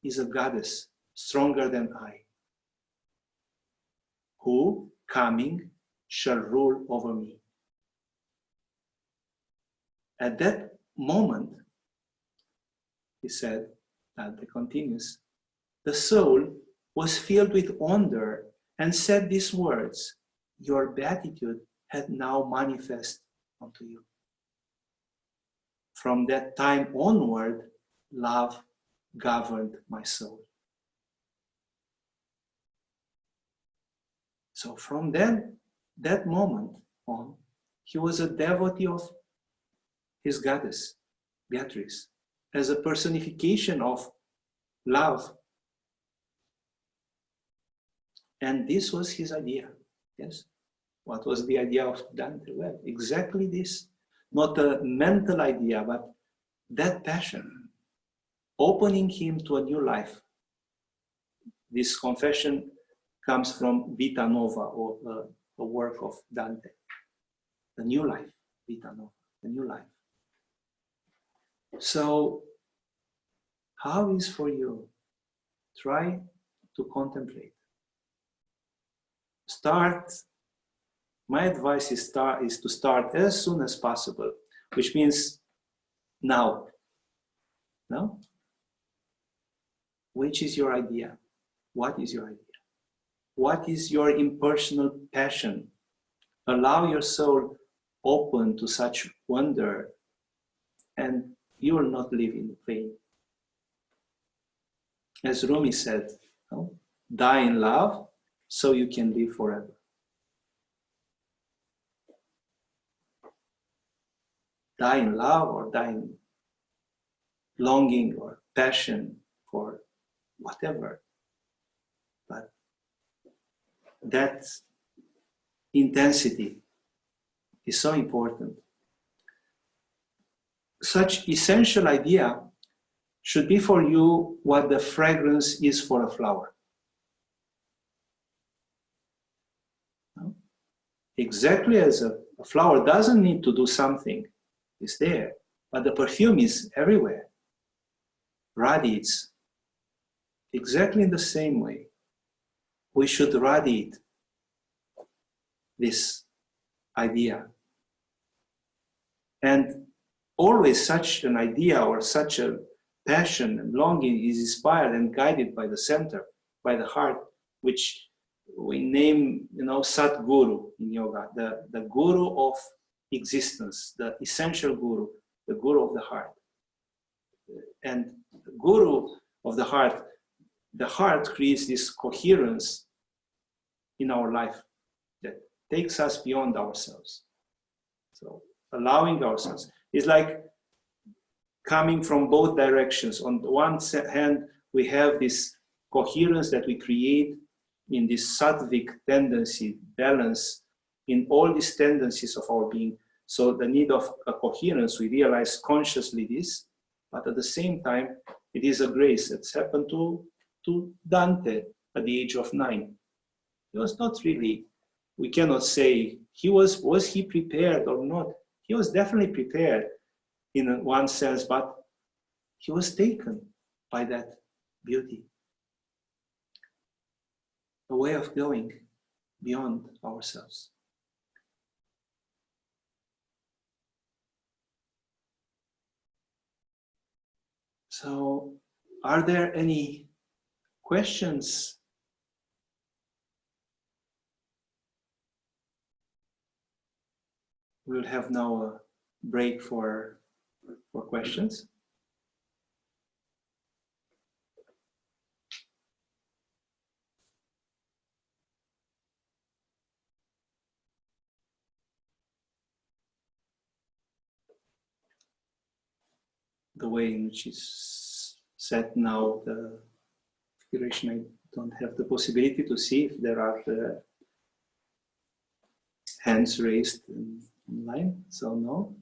is a goddess stronger than I, who, coming, shall rule over me." At that moment, he said, and it continues, the soul was filled with wonder and said these words: "Your beatitude had now manifest unto you." From that time onward, love governed my soul. So from then, that moment on, he was a devotee of his goddess, Beatrice, as a personification of love. And this was his idea. Yes? What was the idea of Dante? Well, exactly this. Not a mental idea, but that passion, opening him to a new life. This confession comes from Vita Nova, or a work of Dante. The new life, Vita Nova, the new life. So, how is for you? Try to contemplate. My advice is to start as soon as possible, which means now. No? Which is your idea? What is your idea? What is your impersonal passion? Allow your soul open to such wonder, and you will not live in vain. As Rumi said, no? Die in love so you can live forever. Die in love, or die in longing or passion for whatever. But that intensity is so important. Such essential idea should be for you what the fragrance is for a flower. No? Exactly as a flower doesn't need to do something, it's there, but the perfume is everywhere, radiates. Exactly in the same way, we should radiate this idea. And always such an idea or such a passion and longing is inspired and guided by the center, by the heart, which we name, Satguru in yoga, the guru of existence, the essential guru, the guru of the heart. And the guru of the heart creates this coherence in our life that takes us beyond ourselves. So allowing ourselves is like coming from both directions. On the one hand, we have this coherence that we create in this sattvic tendency, balance in all these tendencies of our being. So the need of a coherence, we realize consciously this, but at the same time, it is a grace that's happened to Dante at the age of 9. He was not really, we cannot say, was he prepared or not? He was definitely prepared in one sense, but he was taken by that beauty. A way of going beyond ourselves. So, are there any questions? We'll have now a break for questions. The way in which it's set now, the configuration, I don't have the possibility to see if there are hands raised in line, so no.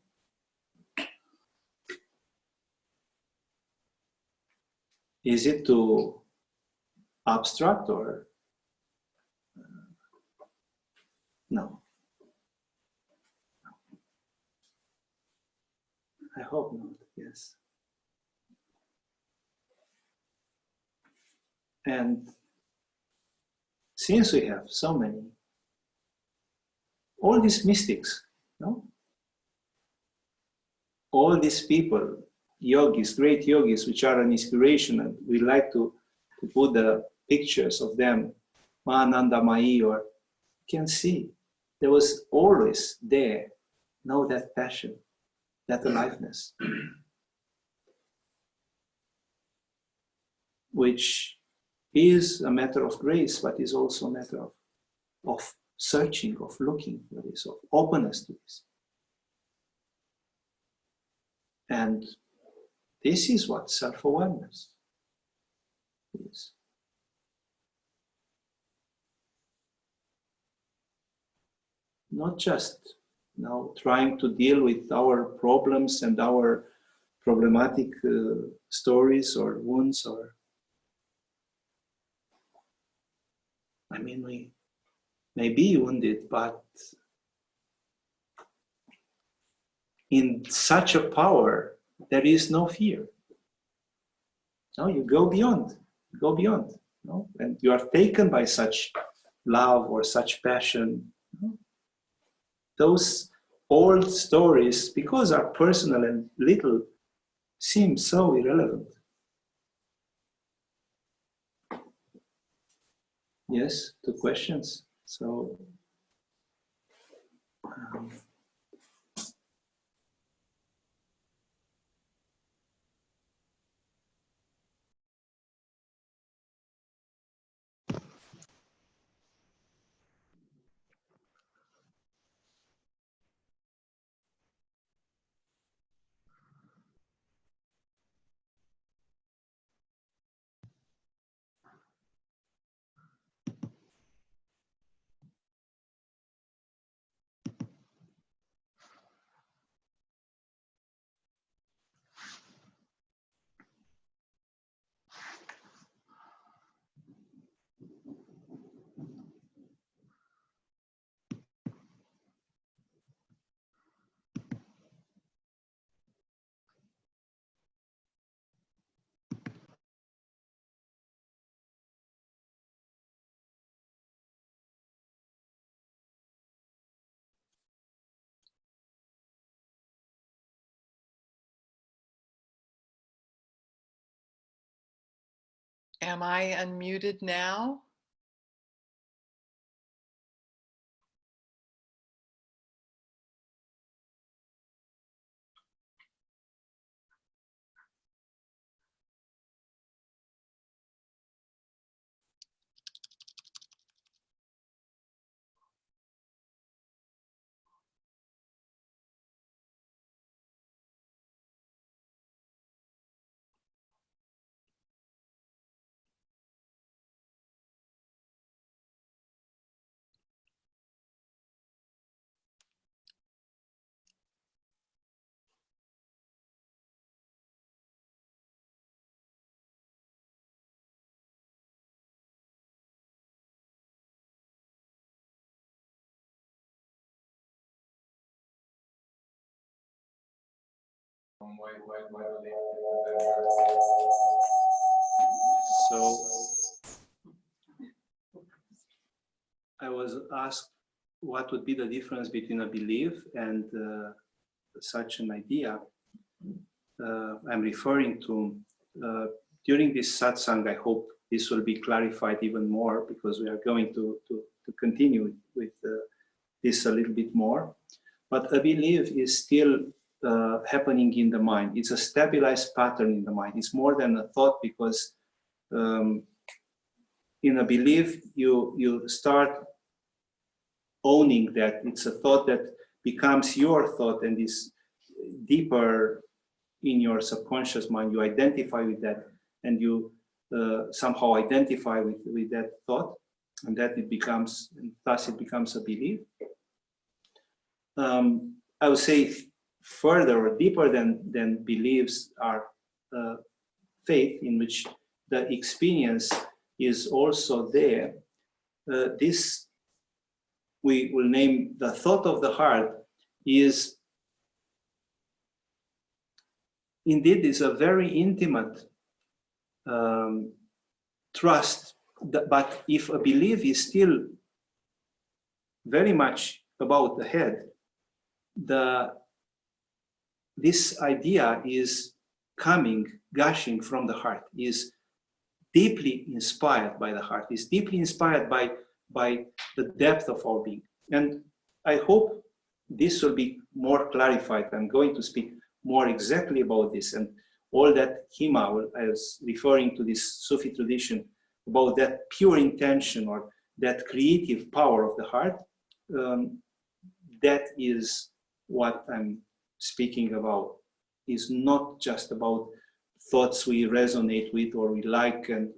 Is it too abstract or no? I hope not, yes. And since we have so many, all these mystics, no? All these people, yogis, great yogis, which are an inspiration, and we like to put the pictures of them, Mahananda Mai, or you can see there was always there, that passion, that aliveness, which is a matter of grace, but is also a matter of searching, of looking for this, of openness to this. And this is what self-awareness is. Not just trying to deal with our problems and our problematic stories or wounds, or we may be wounded, but in such a power, there is no fear. No, you go beyond, and you are taken by such love or such passion. Those old stories, because are personal and little, seem so irrelevant. Yes, 2 questions. So, Am I unmuted now? So I was asked what would be the difference between a belief and such an idea. I'm referring to during this satsang. I hope this will be clarified even more, because we are going to continue with this a little bit more. But a belief is still happening in the mind. It's a stabilized pattern in the mind. It's more than a thought, because in a belief you start owning that it's a thought that becomes your thought and is deeper in your subconscious mind. You identify with that, and you somehow identify with that thought, and that it becomes, and thus it becomes a belief. I would say further or deeper than beliefs are faith, in which the experience is also there. This we will name the thought of the heart is indeed is a very intimate trust, but if a belief is still very much about the head, this idea is coming, gushing from the heart, is deeply inspired by the heart, is deeply inspired by the depth of our being. And I hope this will be more clarified. I'm going to speak more exactly about this, and all that Himma, I was referring to this Sufi tradition, about that pure intention or that creative power of the heart. That is what I'm speaking about. Is not just about thoughts we resonate with or we like, and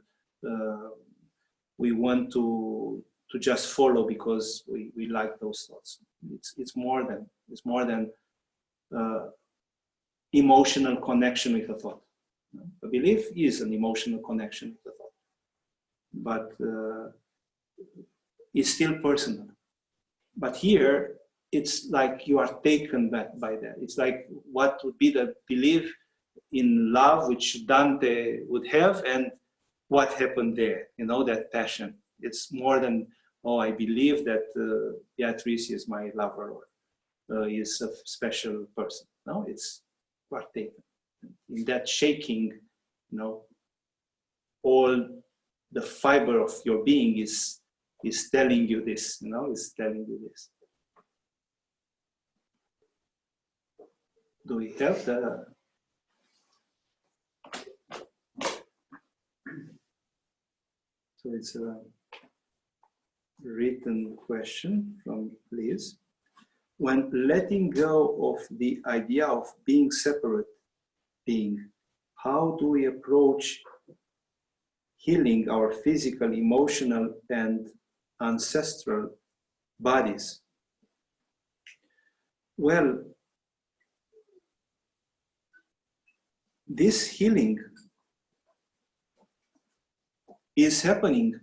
we want to just follow because we like those thoughts. It's more than emotional connection with a thought. A belief is an emotional connection with a thought, but it's still personal. But here, it's like you are taken back by that. It's like what would be the belief in love which Dante would have, and what happened there, that passion. It's more than, oh, I believe that Beatrice is my lover or is a special person. No, it's partaken. In that shaking, all the fiber of your being is telling you this, is telling you this. Do we have the... So it's a written question from Liz. When letting go of the idea of being separate being, how do we approach healing our physical, emotional, and ancestral bodies? Well, this healing is happening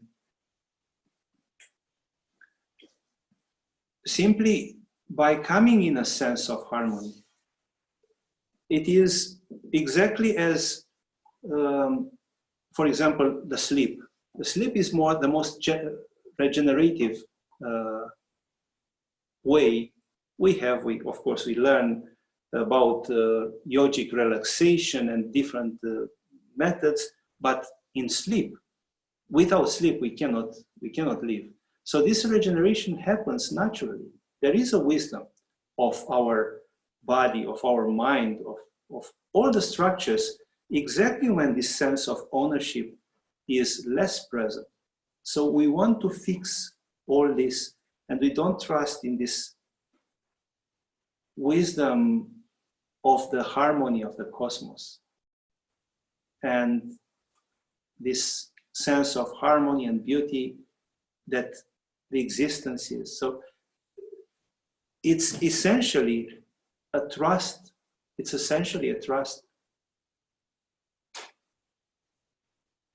simply by coming in a sense of harmony. It is exactly as, for example, the sleep. The sleep is the most regenerative way we have. Of course, we learn about yogic relaxation and different methods, but in sleep, without sleep, we cannot live. So this regeneration happens naturally. There is a wisdom of our body, of our mind, of all the structures, exactly when this sense of ownership is less present. So we want to fix all this, and we don't trust in this wisdom of the harmony of the cosmos and this sense of harmony and beauty that the existence is. So it's essentially a trust. It's essentially a trust.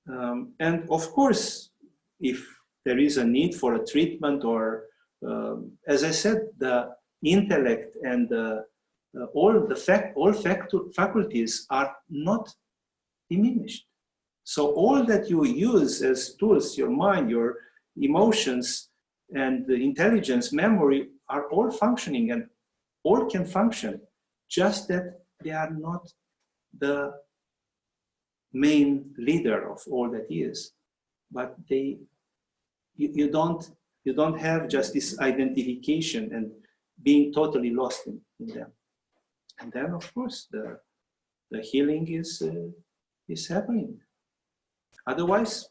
And of course, if there is a need for a treatment or, as I said, the intellect and all faculties are not diminished. So all that you use as tools, your mind, your emotions, and the intelligence, memory, are all functioning and all can function, just that they are not the main leader of all that is. But you don't have just this identification and being totally lost in them. And then, of course, the healing is happening. Otherwise,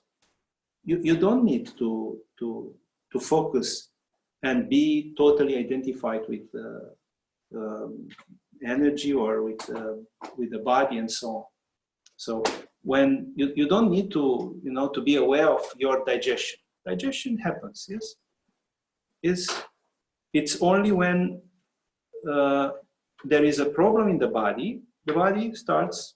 you don't need to focus and be totally identified with energy or with the body and so on. So when you don't need to to be aware of your digestion. Digestion happens, yes. It's only when there is a problem in the body starts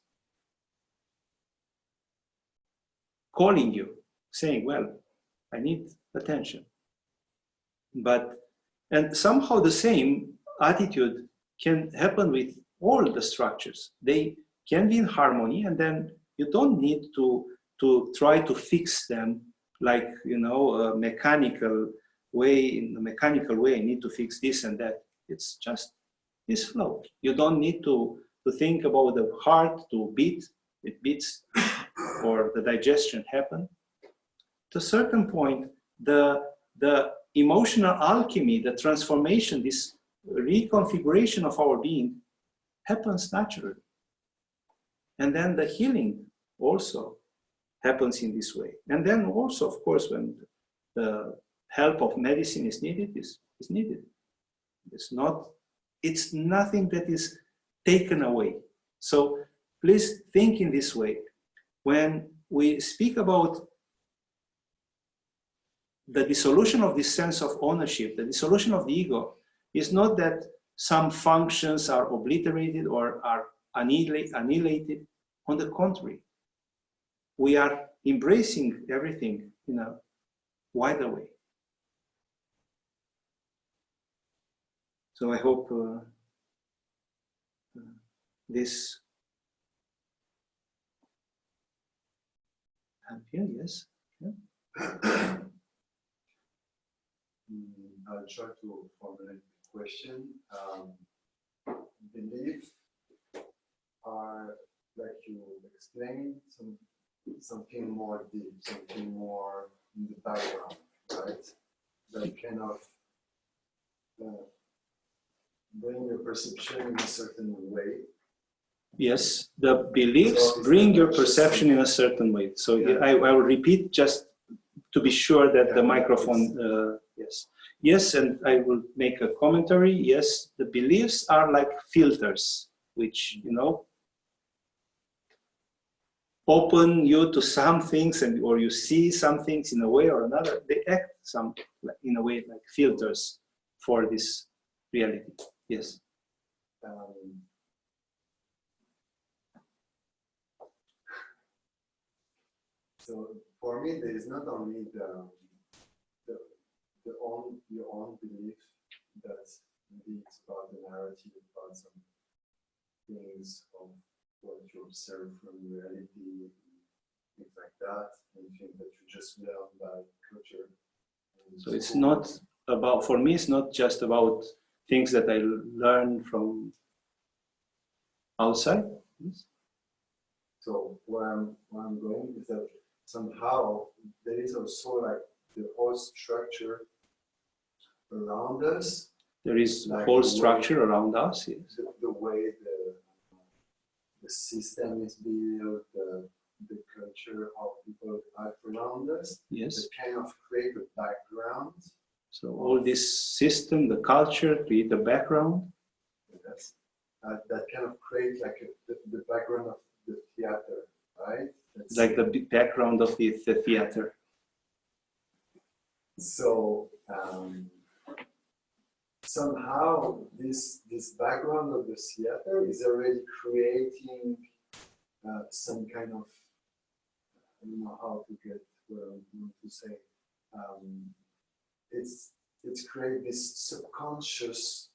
calling you, saying, well, I need attention. And somehow the same attitude can happen with all the structures. They can be in harmony, and then you don't need to try to fix them like, you know, a mechanical way. In a mechanical way, I need to fix this and that. It's just this flow. You don't need to think about the heart to beat. It beats, or the digestion happen. To a certain point, the emotional alchemy, the transformation, this reconfiguration of our being happens naturally. And then the healing also happens in this way. And then also, of course, when the help of medicine is needed, is needed. It's nothing that is taken away. So please think in this way. When we speak about the dissolution of this sense of ownership, the dissolution of the ego, is not that some functions are obliterated or are annihilated. On the contrary, we are embracing everything in a wider way. So I hope this help you, yes? Yeah. I'll try to formulate the question. Belief are, like you explained, something more deep, something more in the background, right? That kind of bring your perception in a certain way. Yes, the beliefs bring your perception in a certain way. So yeah. I will repeat just to be sure that the microphone, yes. Yes, and I will make a commentary. Yes, the beliefs are like filters, which, you know, open you to some things, or you see some things in a way or another. They act in a way like filters for this reality. Yes. So for me, there is not only your own belief that maybe it's about the narrative, about some things of what you observe from reality, things like that, and things that you just learn by culture. So it's not about, for me, it's not just about things that I learn from outside. Yes. So where I'm going is that somehow there is also like the whole structure around us. There is like a whole structure around us, yes. The way the system is built, the culture, how people act around us. Yes. That kind of create a background. So all this system, the culture, create a background. Yes. That kind of create like the background of the theater, right? That's like the background of the theater. So somehow this background of the theater is already creating some kind of, I don't know how to get what I want to say. It's creating this subconscious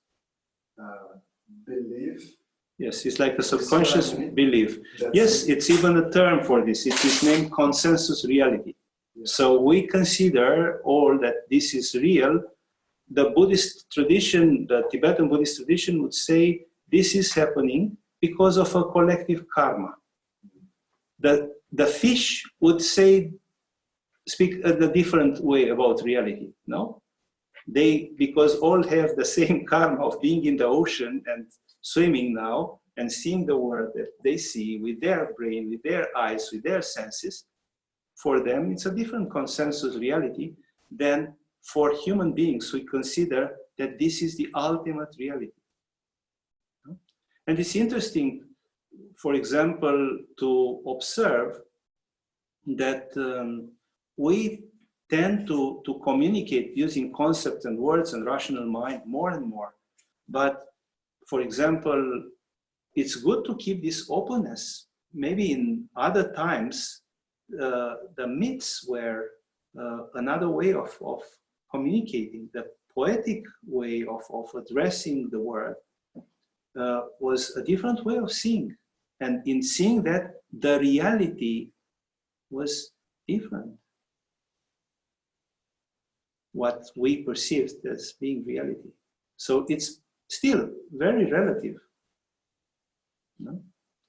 belief. Yes, it's like a subconscious belief. That's yes, it's even a term for this. It is named consensus reality. Yeah. So we consider all that this is real. The Buddhist tradition, the Tibetan Buddhist tradition would say this is happening because of a collective karma. The fish would speak a different way about reality, no? Because all have the same karma of being in the ocean and swimming now and seeing the world that they see with their brain, with their eyes, with their senses. For them, it's a different consensus reality than for human beings. We consider that this is the ultimate reality. And it's interesting, for example, to observe that we tend to communicate using concepts and words and rational mind more and more. But for example, it's good to keep this openness. Maybe in other times, the myths were another way of communicating. The poetic way of addressing the world was a different way of seeing. And in seeing that, the reality was different. What we perceived as being reality. So it's still very relative. No?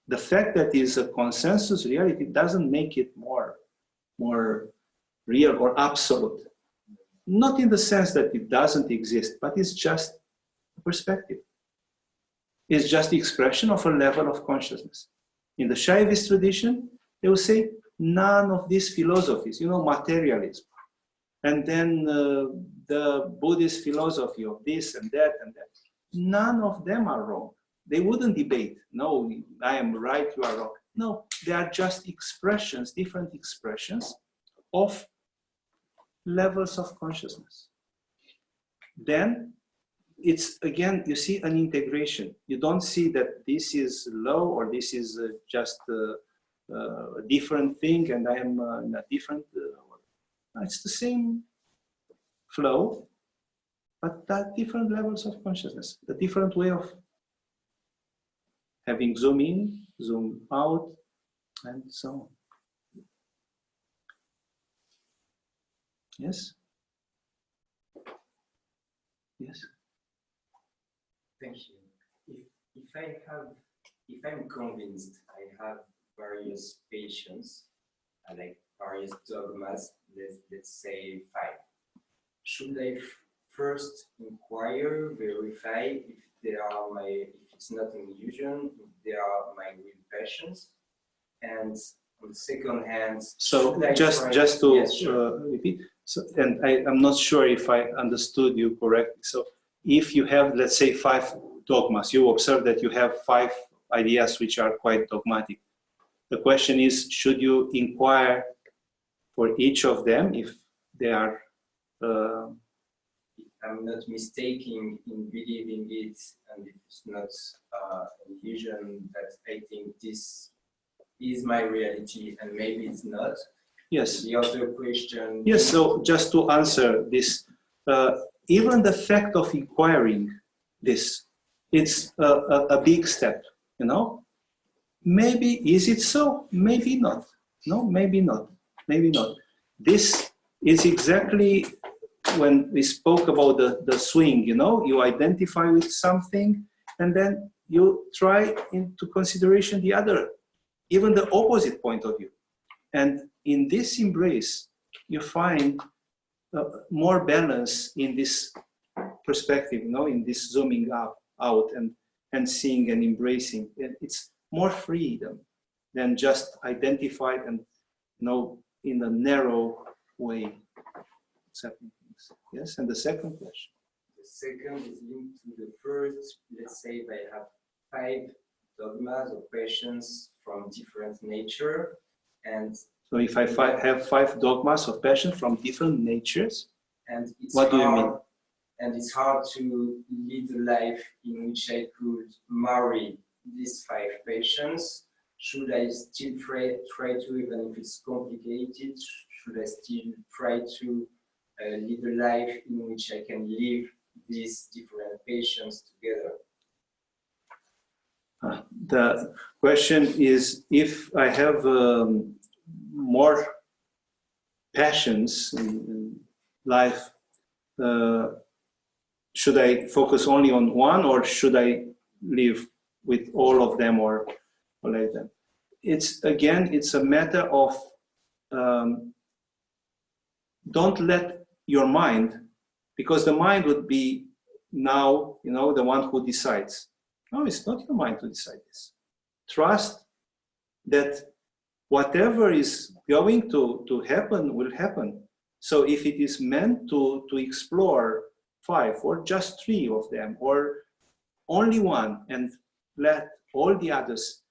The fact that it's a consensus reality doesn't make it more real or absolute. Not in the sense that it doesn't exist, but it's just a perspective. It's just the expression of a level of consciousness. In the Shaivist tradition, they will say none of these philosophies, materialism, and then the Buddhist philosophy of this and that, none of them are wrong. They wouldn't debate, no, I am right, you are wrong. No, they are just expressions, different expressions of levels of consciousness. Then it's, again, you see an integration. You don't see that this is low or this is just a different thing and I am in a different... it's the same flow, but at different levels of consciousness, a different way of having zoom in, zoom out, and so on. Yes? Yes? Thank you. If I'm convinced I have various patients, like various dogmas, let's say 5, should I first inquire, verify if it's not an illusion, if they are my real passions, and on the second hand, so just to yes, sure. Repeat. So, and I'm not sure if I understood you correctly. So, if you have, let's say, 5 dogmas, you observe that you have 5 ideas which are quite dogmatic. The question is, should you inquire for each of them if they are? I'm not mistaken in believing it, and it's not an illusion that I think this is my reality, and maybe it's not. Yes. The other question. Yes. So just to answer this, even the fact of inquiring this, it's a big step. Maybe is it so? Maybe not. No, maybe not. Maybe not. This is exactly when we spoke about the swing. You identify with something, and then you try into consideration the other, even the opposite point of view. And in this embrace, you find more balance in this perspective, in this zooming out and seeing and embracing. It's more freedom than just identified and in a narrow way accepting things. Yes, and the second question. The second is linked to the first. Let's say if I have 5 dogmas or passions from different nature, and so if I have 5 dogmas of passion from different natures, and it's what do you mean? And it's hard to lead a life in which I could marry these 5 passions. Should I still try to, even if it's complicated, should I still try to lead a life in which I can live these different passions together? The question is, if I have more passions in life, should I focus only on one, or should I live with all of them or like that? It's a matter of don't let your mind, because the mind would be now, the one who decides. No, it's not your mind to decide this. Trust that whatever is going to happen will happen. So if it is meant to explore 5 or just 3 of them, or only one, and let all the others,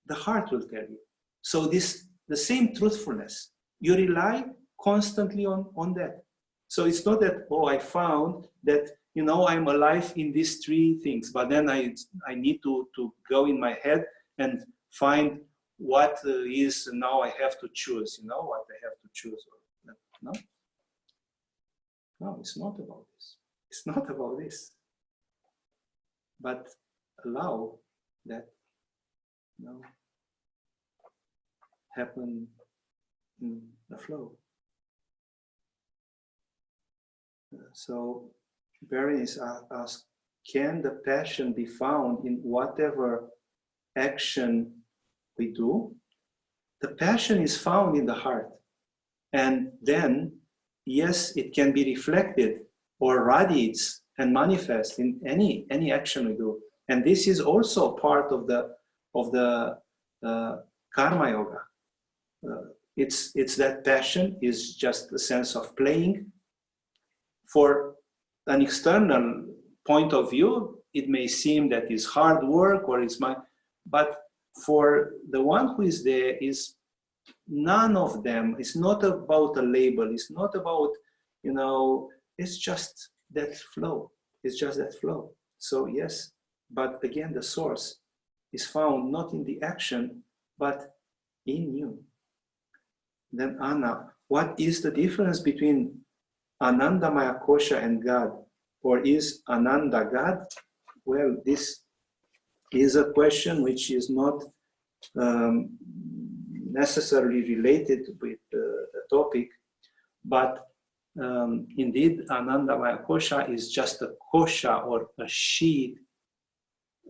the heart will tell you. So the same truthfulness, you rely constantly on that. So it's not that, I found that you know, I'm alive in these three things, but then I need to go in my head and find what is now I have to choose, you know, what I have to choose. No, no, it's not about this. It's not about this. But allow that, you know, happen in the flow. So Berenice asked, can the passion be found in whatever action we do? The passion is found in the heart. And then, yes, it can be reflected or radiates and manifests in any action we do. And this is also part of the karma yoga. It's that passion is just a sense of playing. For an external point of view, it may seem that it's hard work or it's but for the one who is there is none of them. It's not about a label. It's not about, you know, it's just that flow. It's just that flow. So yes, but again, the source is found not in the action, but in you. Then Anna, what is the difference between Anandamaya Kosha and God? Or is Ananda God? Well, this is a question which is not necessarily related with the topic, but indeed Anandamaya Kosha is just a kosha or a sheath,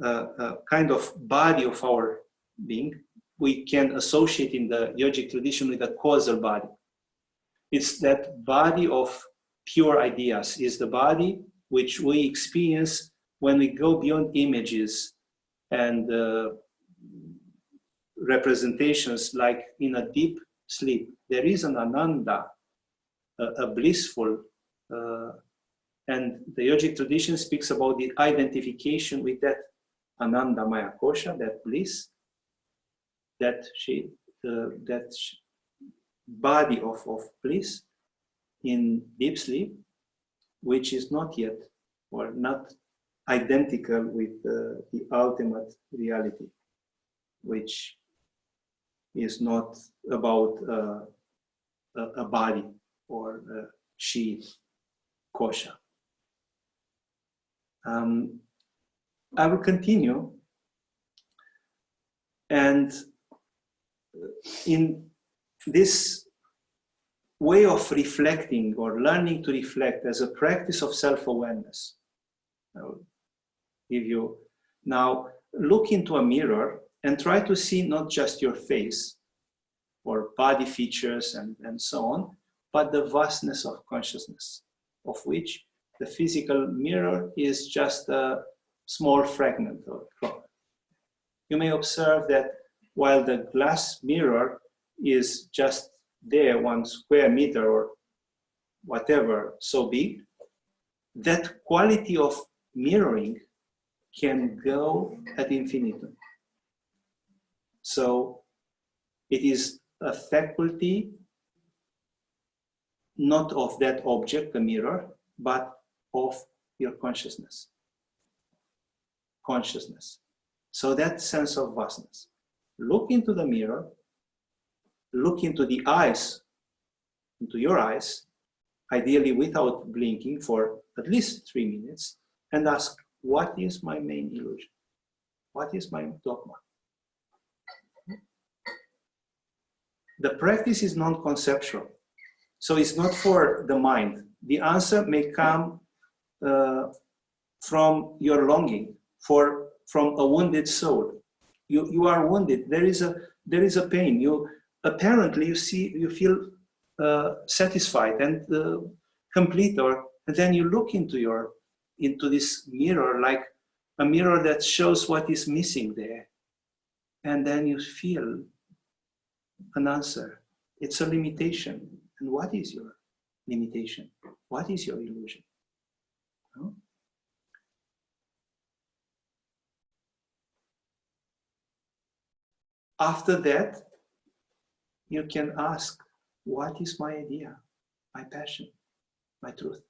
a kind of body of our being. We can associate in the yogic tradition with a causal body. It's that body of pure ideas, is the body which we experience when we go beyond images and representations, like in a deep sleep. There is an ananda, a blissful, and the yogic tradition speaks about the identification with that ananda maya kosha, that bliss, that body of bliss in deep sleep, which is not yet or not identical with the ultimate reality, which is not about a body or a sheath, kosha. I will continue, and in this way of reflecting or learning to reflect as a practice of self-awareness, I will give you now, look into a mirror and try to see not just your face or body features and so on, but the vastness of consciousness, of which the physical mirror is just a small fragment of it. You may observe that while the glass mirror is just there, 1 square meter or whatever, so big, that quality of mirroring can go ad infinitum. So it is a faculty not of that object, the mirror, but of your consciousness. Consciousness. So that sense of vastness. Look into the mirror, look into the eyes, into your eyes, ideally without blinking for at least 3 minutes, and ask, what is my main illusion? What is my dogma? The practice is non-conceptual. So it's not for the mind. The answer may come from your longing, from a wounded soul. You are wounded. There is a pain. Apparently you feel satisfied and complete, and then you look into this mirror, like a mirror that shows what is missing there, and then you feel an answer. It's a limitation. And what is your limitation? What is your illusion? No? After that, you can ask, what is my idea, my passion, my truth?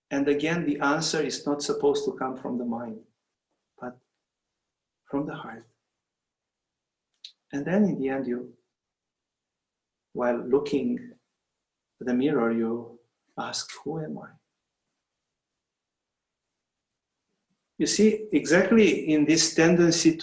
And again, the answer is not supposed to come from the mind, but from the heart. And then in the end, while looking at the mirror, you ask, who am I? You see, exactly in this tendency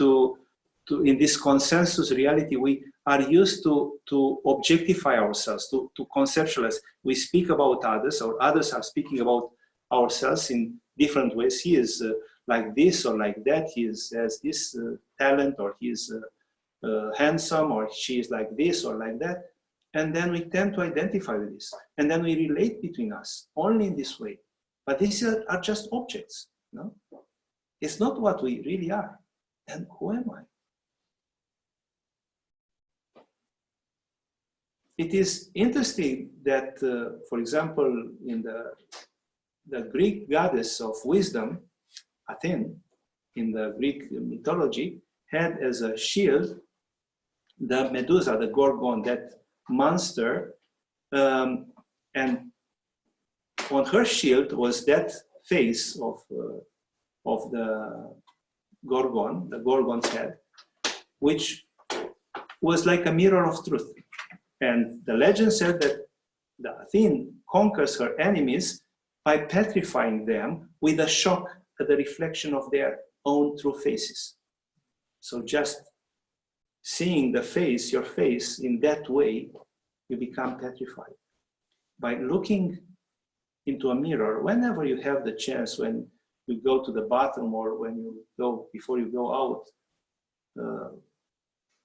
in this consensus reality, we are used to objectify ourselves, to conceptualize. We speak about others, or others are speaking about ourselves in different ways. He is like this or like that. He has this talent, or he is handsome, or she is like this or like that. And then we tend to identify with this. And then we relate between us only in this way. But these are just objects. No? It's not what we really are. And who am I? It is interesting that, for example, in the Greek goddess of wisdom, Athena, in the Greek mythology, had as a shield the Medusa, the Gorgon, that monster, and on her shield was that face of the Gorgon's head, which was like a mirror of truth. And the legend said that the Athena conquers her enemies by petrifying them with a shock at the reflection of their own true faces. So just seeing the face, your face, in that way, you become petrified. By looking into a mirror, whenever you have the chance, when you go to the bathroom or when you go, before you go out,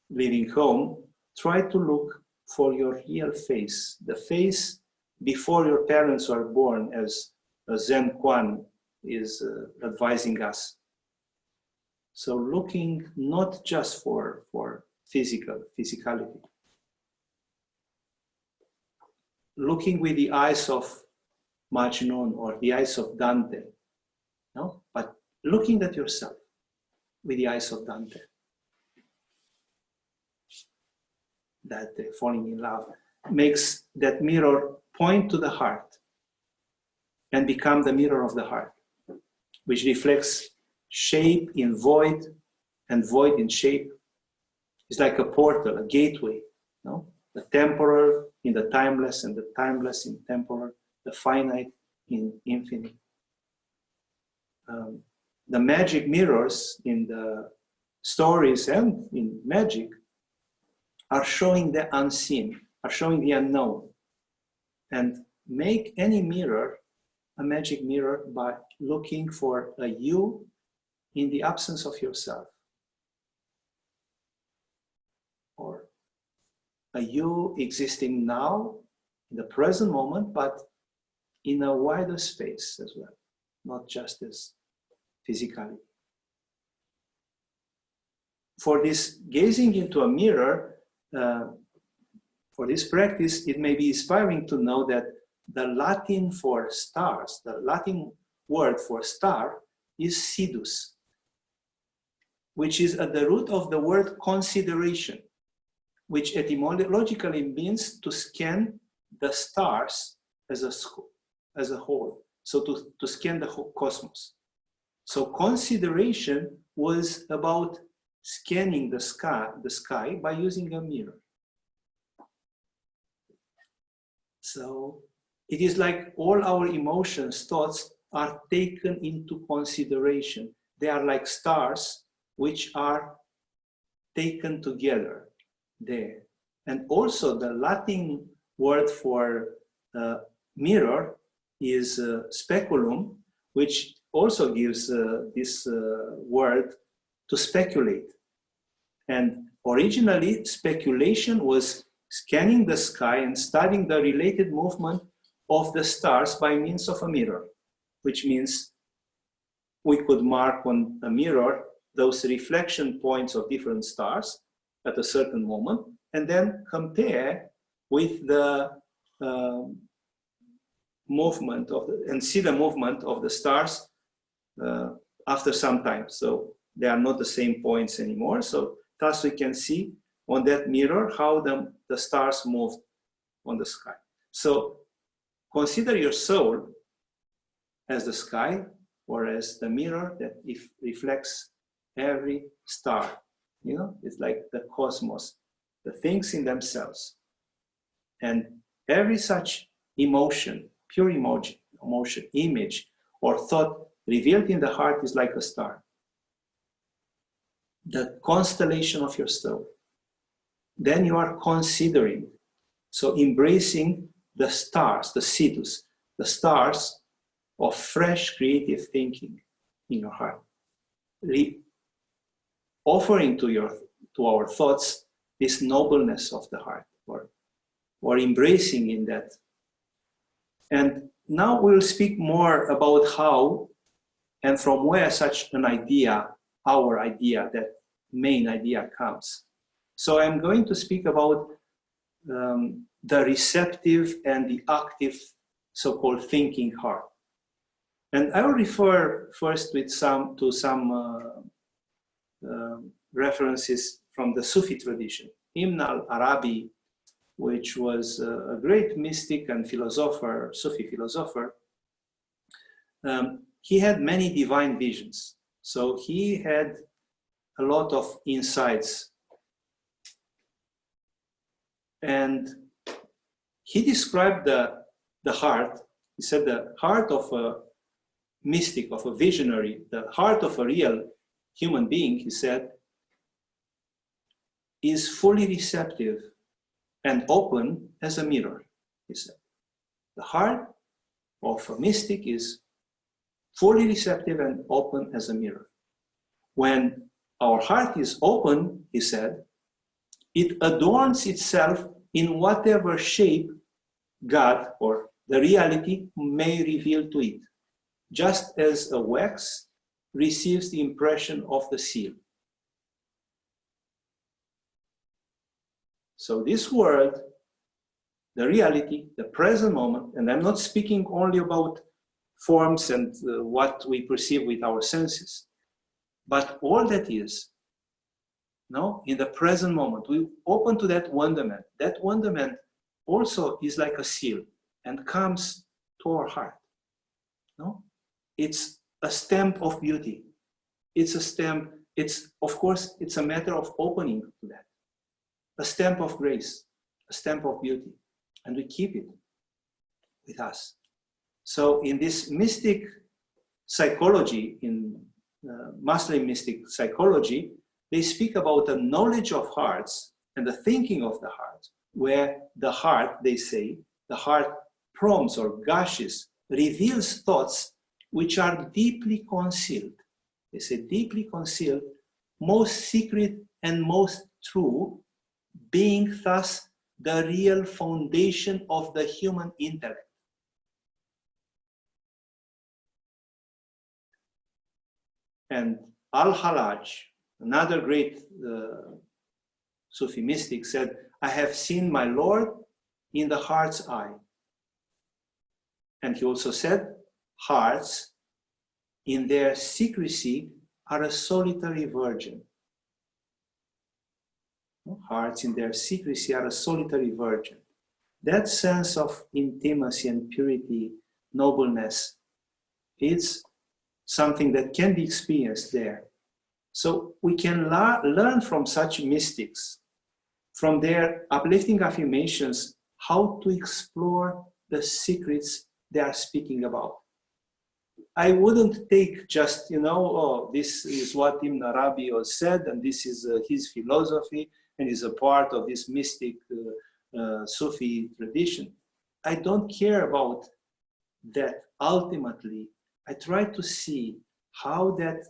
leaving home, try to look for your real face, the face before your parents were born, as Zen Kuan is advising us. So looking not just for physicality, looking with the eyes of Majnun or the eyes of Dante, no? But looking at yourself with the eyes of Dante. That falling in love makes that mirror point to the heart and become the mirror of the heart, which reflects shape in void and void in shape. It's like a portal, a gateway, no? The temporal in the timeless, and the timeless in temporal, the finite in infinite. The magic mirrors in the stories and in magic are showing the unseen, are showing the unknown. And make any mirror a magic mirror by looking for a you in the absence of yourself. Or a you existing now, in the present moment, but in a wider space as well, not just as physicality. For this gazing into a mirror, for this practice, it may be inspiring to know that the Latin for stars, the Latin word for star is sidus, which is at the root of the word consideration, which etymologically means to scan the stars as a whole, so to scan the whole cosmos. So consideration was about scanning the sky by using a mirror. So it is like all our emotions, thoughts are taken into consideration. They are like stars which are taken together there. And also the Latin word for mirror is speculum, which also gives this word to speculate. And originally, speculation was scanning the sky and studying the related movement of the stars by means of a mirror, which means we could mark on a mirror those reflection points of different stars at a certain moment, and then compare with the movement of and see the movement of the stars after some time. So they are not the same points anymore. So thus we can see on that mirror how the stars moved on the sky. So consider your soul as the sky or as the mirror that reflects every star. You know, it's like the cosmos, the things in themselves. And every such emotion, pure emotion, image, or thought revealed in the heart is like a star. The constellation of your soul. Then you are considering, so embracing the stars, the siddhus, the stars of fresh creative thinking in your heart. Offering to our thoughts this nobleness of the heart, or embracing in that. And now we'll speak more about how and from where such an idea, our idea, that main idea comes. So I'm going to speak about the receptive and the active so-called thinking heart. And I will refer first to some references from the Sufi tradition. Ibn al-Arabi, which was a great mystic and philosopher, Sufi philosopher, he had many divine visions. So he had a lot of insights. And he described the heart, he said the heart of a mystic, of a visionary, the heart of a real human being, he said, is fully receptive and open as a mirror, he said. The heart of a mystic is fully receptive and open as a mirror. When our heart is open, he said, it adorns itself in whatever shape God or the reality may reveal to it, just as a wax receives the impression of the seal. So this world, the reality, the present moment, and I'm not speaking only about forms and what we perceive with our senses, but all that is, no, in the present moment, we open to that wonderment. That wonderment also is like a seal and comes to our heart. No, it's a stamp of beauty. It's a stamp. It's, of course, it's a matter of opening to that. A stamp of grace, a stamp of beauty, and we keep it with us. So in this mystic psychology, in Muslim mystic psychology, they speak about the knowledge of hearts and the thinking of the heart, where the heart, they say, the heart prompts or gushes, reveals thoughts which are deeply concealed. They say deeply concealed, most secret and most true, being thus the real foundation of the human intellect. And Al-Halaj, another great Sufi mystic, said, I have seen my Lord in the heart's eye. And he also said, hearts in their secrecy are a solitary virgin. Hearts in their secrecy are a solitary virgin. That sense of intimacy and purity, nobleness, is something that can be experienced there. So we can learn from such mystics, from their uplifting affirmations, how to explore the secrets they are speaking about. I wouldn't take just, oh, this is what Ibn Arabi said, and this is his philosophy, and is a part of this mystic Sufi tradition. I don't care about that. Ultimately, I try to see how that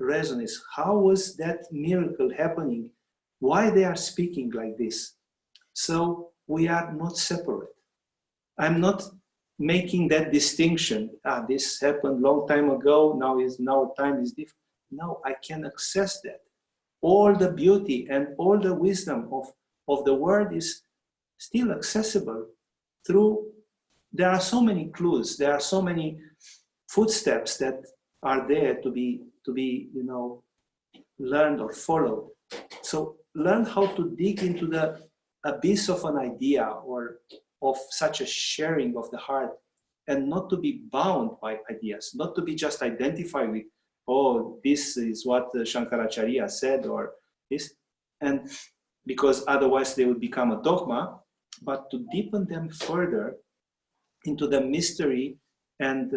resonates, how was that miracle happening, why they are speaking like this. So we are not separate. I'm not making that distinction. This happened long time ago, now time is different. No, I can access that. All the beauty and all the wisdom of the word is still accessible through, there are so many clues, there are so many footsteps that are there to be learned or followed. So learn how to dig into the abyss of an idea or of such a sharing of the heart and not to be bound by ideas, not to be just identified with, oh, this is what Shankaracharya said, or this, and because otherwise they would become a dogma, but to deepen them further into the mystery and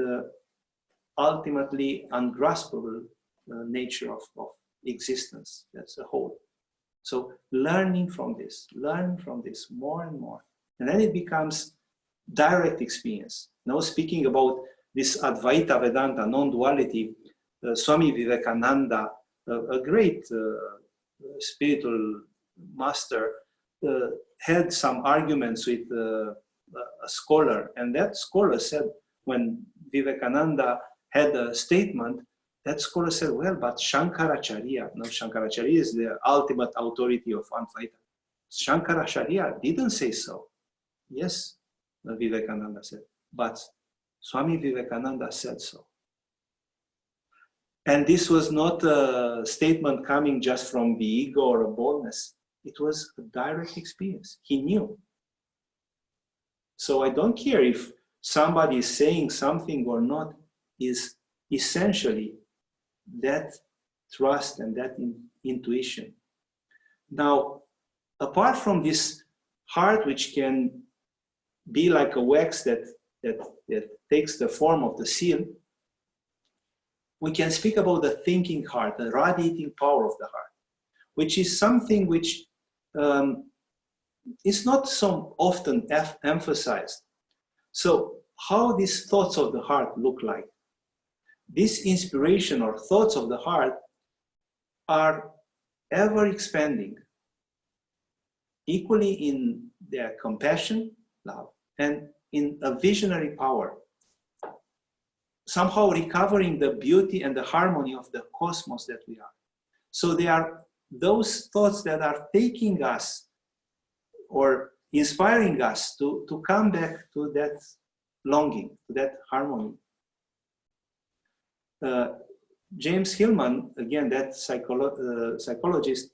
ultimately ungraspable nature of existence as a whole. So learning from this more and more. And then it becomes direct experience. Now speaking about this Advaita Vedanta, non-duality, Swami Vivekananda, a great spiritual master, had some arguments with a scholar, and that scholar said, when Vivekananda had a statement, that scholar said, well, but Shankaracharya, no, Shankaracharya is the ultimate authority of Advaita. Shankaracharya didn't say so. Yes, Vivekananda said, but Swami Vivekananda said so. And this was not a statement coming just from the ego or a boldness. It was a direct experience. He knew. So I don't care if somebody is saying something or not, is essentially that trust and that intuition. Now, apart from this heart, which can be like a wax that takes the form of the seal, we can speak about the thinking heart, the radiating power of the heart, which is something which is not so often emphasized. So how these thoughts of the heart look like? This inspiration or thoughts of the heart are ever expanding, equally in their compassion, love, and in a visionary power, somehow recovering the beauty and the harmony of the cosmos that we are. So they are those thoughts that are taking us or inspiring us to come back to that longing, to that harmony. James Hillman, again, that psychologist,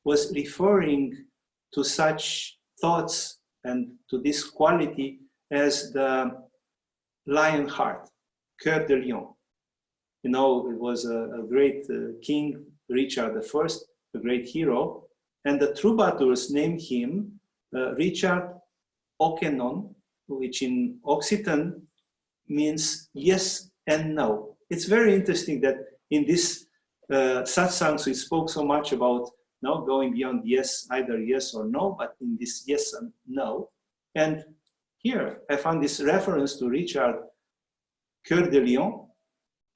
was referring to such thoughts and to this quality as the lion heart, Cœur de Lion. You know, it was a great king, Richard I, a great hero, and the troubadours named him Richard Okenon, which in Occitan means yes and no. It's very interesting that in this satsangs we spoke so much about going beyond yes, either yes or no, but in this yes and no. And here I found this reference to Richard Cœur de Lion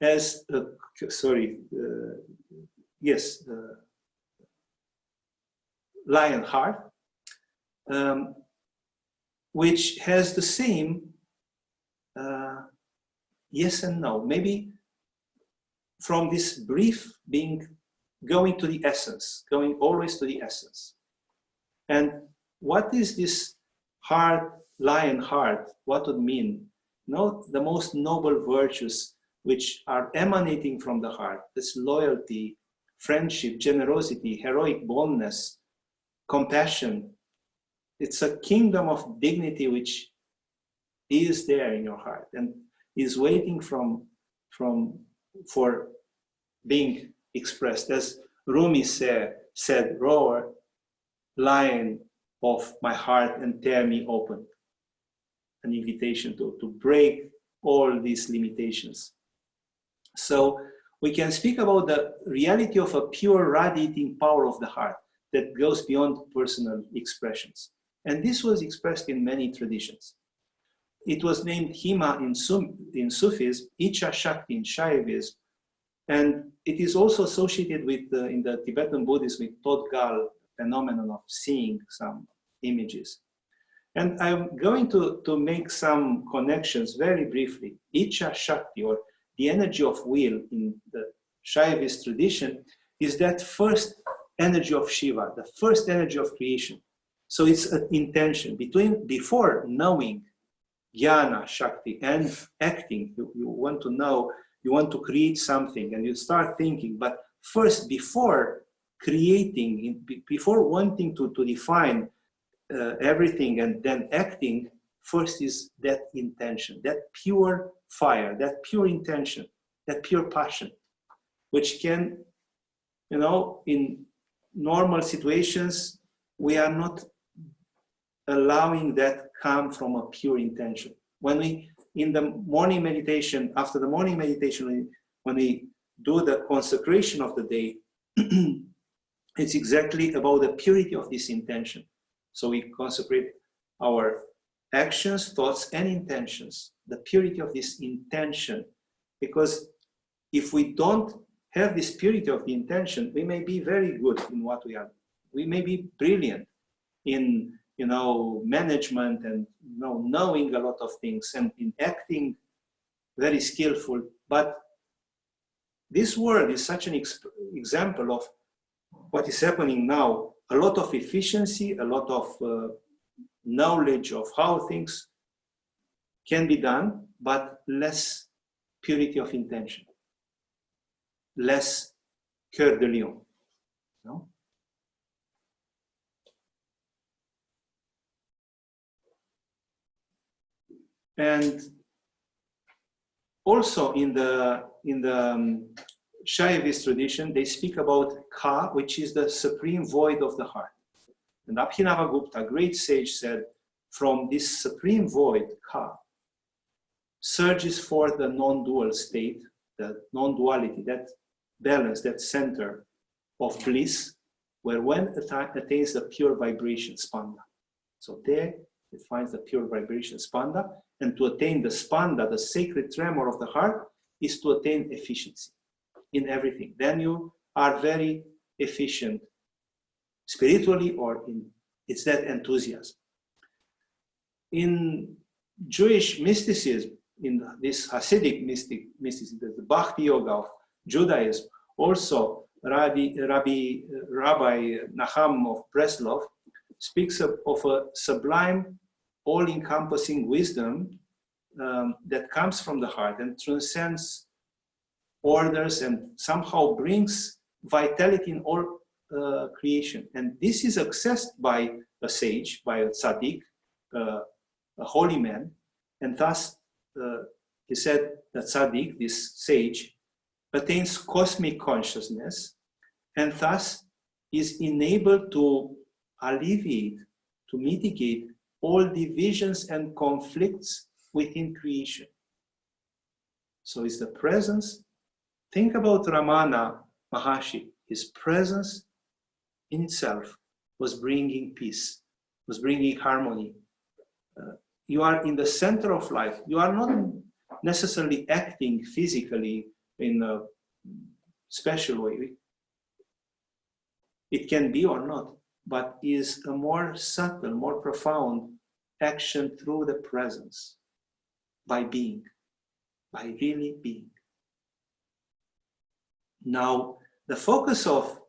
as, lion heart, which has the same yes and no. Maybe from this brief being going to the essence, going always to the essence. And what is this heart, lion heart? What would mean? The most noble virtues which are emanating from the heart, this loyalty, friendship, generosity, heroic boldness, compassion. It's a kingdom of dignity which is there in your heart and is waiting for being expressed. As Rumi said, roar, lion of my heart, and tear me open. An invitation to break all these limitations. So we can speak about the reality of a pure radiating power of the heart that goes beyond personal expressions. And this was expressed in many traditions. It was named Himma in Sufism, Icha Shakti in Shaivism, and it is also associated with, in the Tibetan Buddhism, with Todgal phenomenon of seeing some images. And I'm going to make some connections very briefly. Icha Shakti, or the energy of will in the Shaivist tradition, is that first energy of Shiva, the first energy of creation. So it's an intention before knowing jnana, Shakti, and acting. You want to know, you want to create something, and you start thinking. But first, before creating, before wanting to define everything and then acting, first is that intention, that pure fire, that pure intention, that pure passion, which can, you know, in normal situations, we are not allowing that come from a pure intention. When we, in the morning meditation, after the morning meditation, when we do the consecration of the day, it's exactly about the purity of this intention. So we consecrate our actions, thoughts, and intentions, the purity of this intention. Because if we don't have this purity of the intention, we may be very good in what we are. We may be brilliant in, you know, management and, you know, knowing a lot of things and in acting very skillful. But this world is such an example of what is happening now. A lot of efficiency, a lot of knowledge of how things can be done, but less purity of intention, less cœur de lion. No? And also in the Shaivist tradition, they speak about Ka, which is the supreme void of the heart. And Abhinavagupta, a great sage, said, from this supreme void, Ka, surges forth the non-dual state, the non-duality, that balance, that center of bliss, where one attains the pure vibration, spanda. So there it finds the pure vibration, spanda, and to attain the spanda, the sacred tremor of the heart, is to attain efficiency in everything. Then you are very efficient spiritually, or it's that enthusiasm. In Jewish mysticism, in this Hasidic mysticism, the Bhakti Yoga of Judaism, also Rabbi Nahum of Breslov speaks of a sublime, all-encompassing wisdom that comes from the heart and transcends orders and somehow brings vitality in all creation. And this is accessed by a sage, by a tzaddik, a holy man, and thus he said that tzaddik, this sage, attains cosmic consciousness and thus is enabled to alleviate, to mitigate all divisions and conflicts within creation. So it's the presence. Think about Ramana Maharshi. His presence in itself was bringing peace, was bringing harmony. You are in the center of life. You are not necessarily acting physically in a special way. It can be or not, but is a more subtle, more profound action through the presence, by being, by really being. Now, the focus of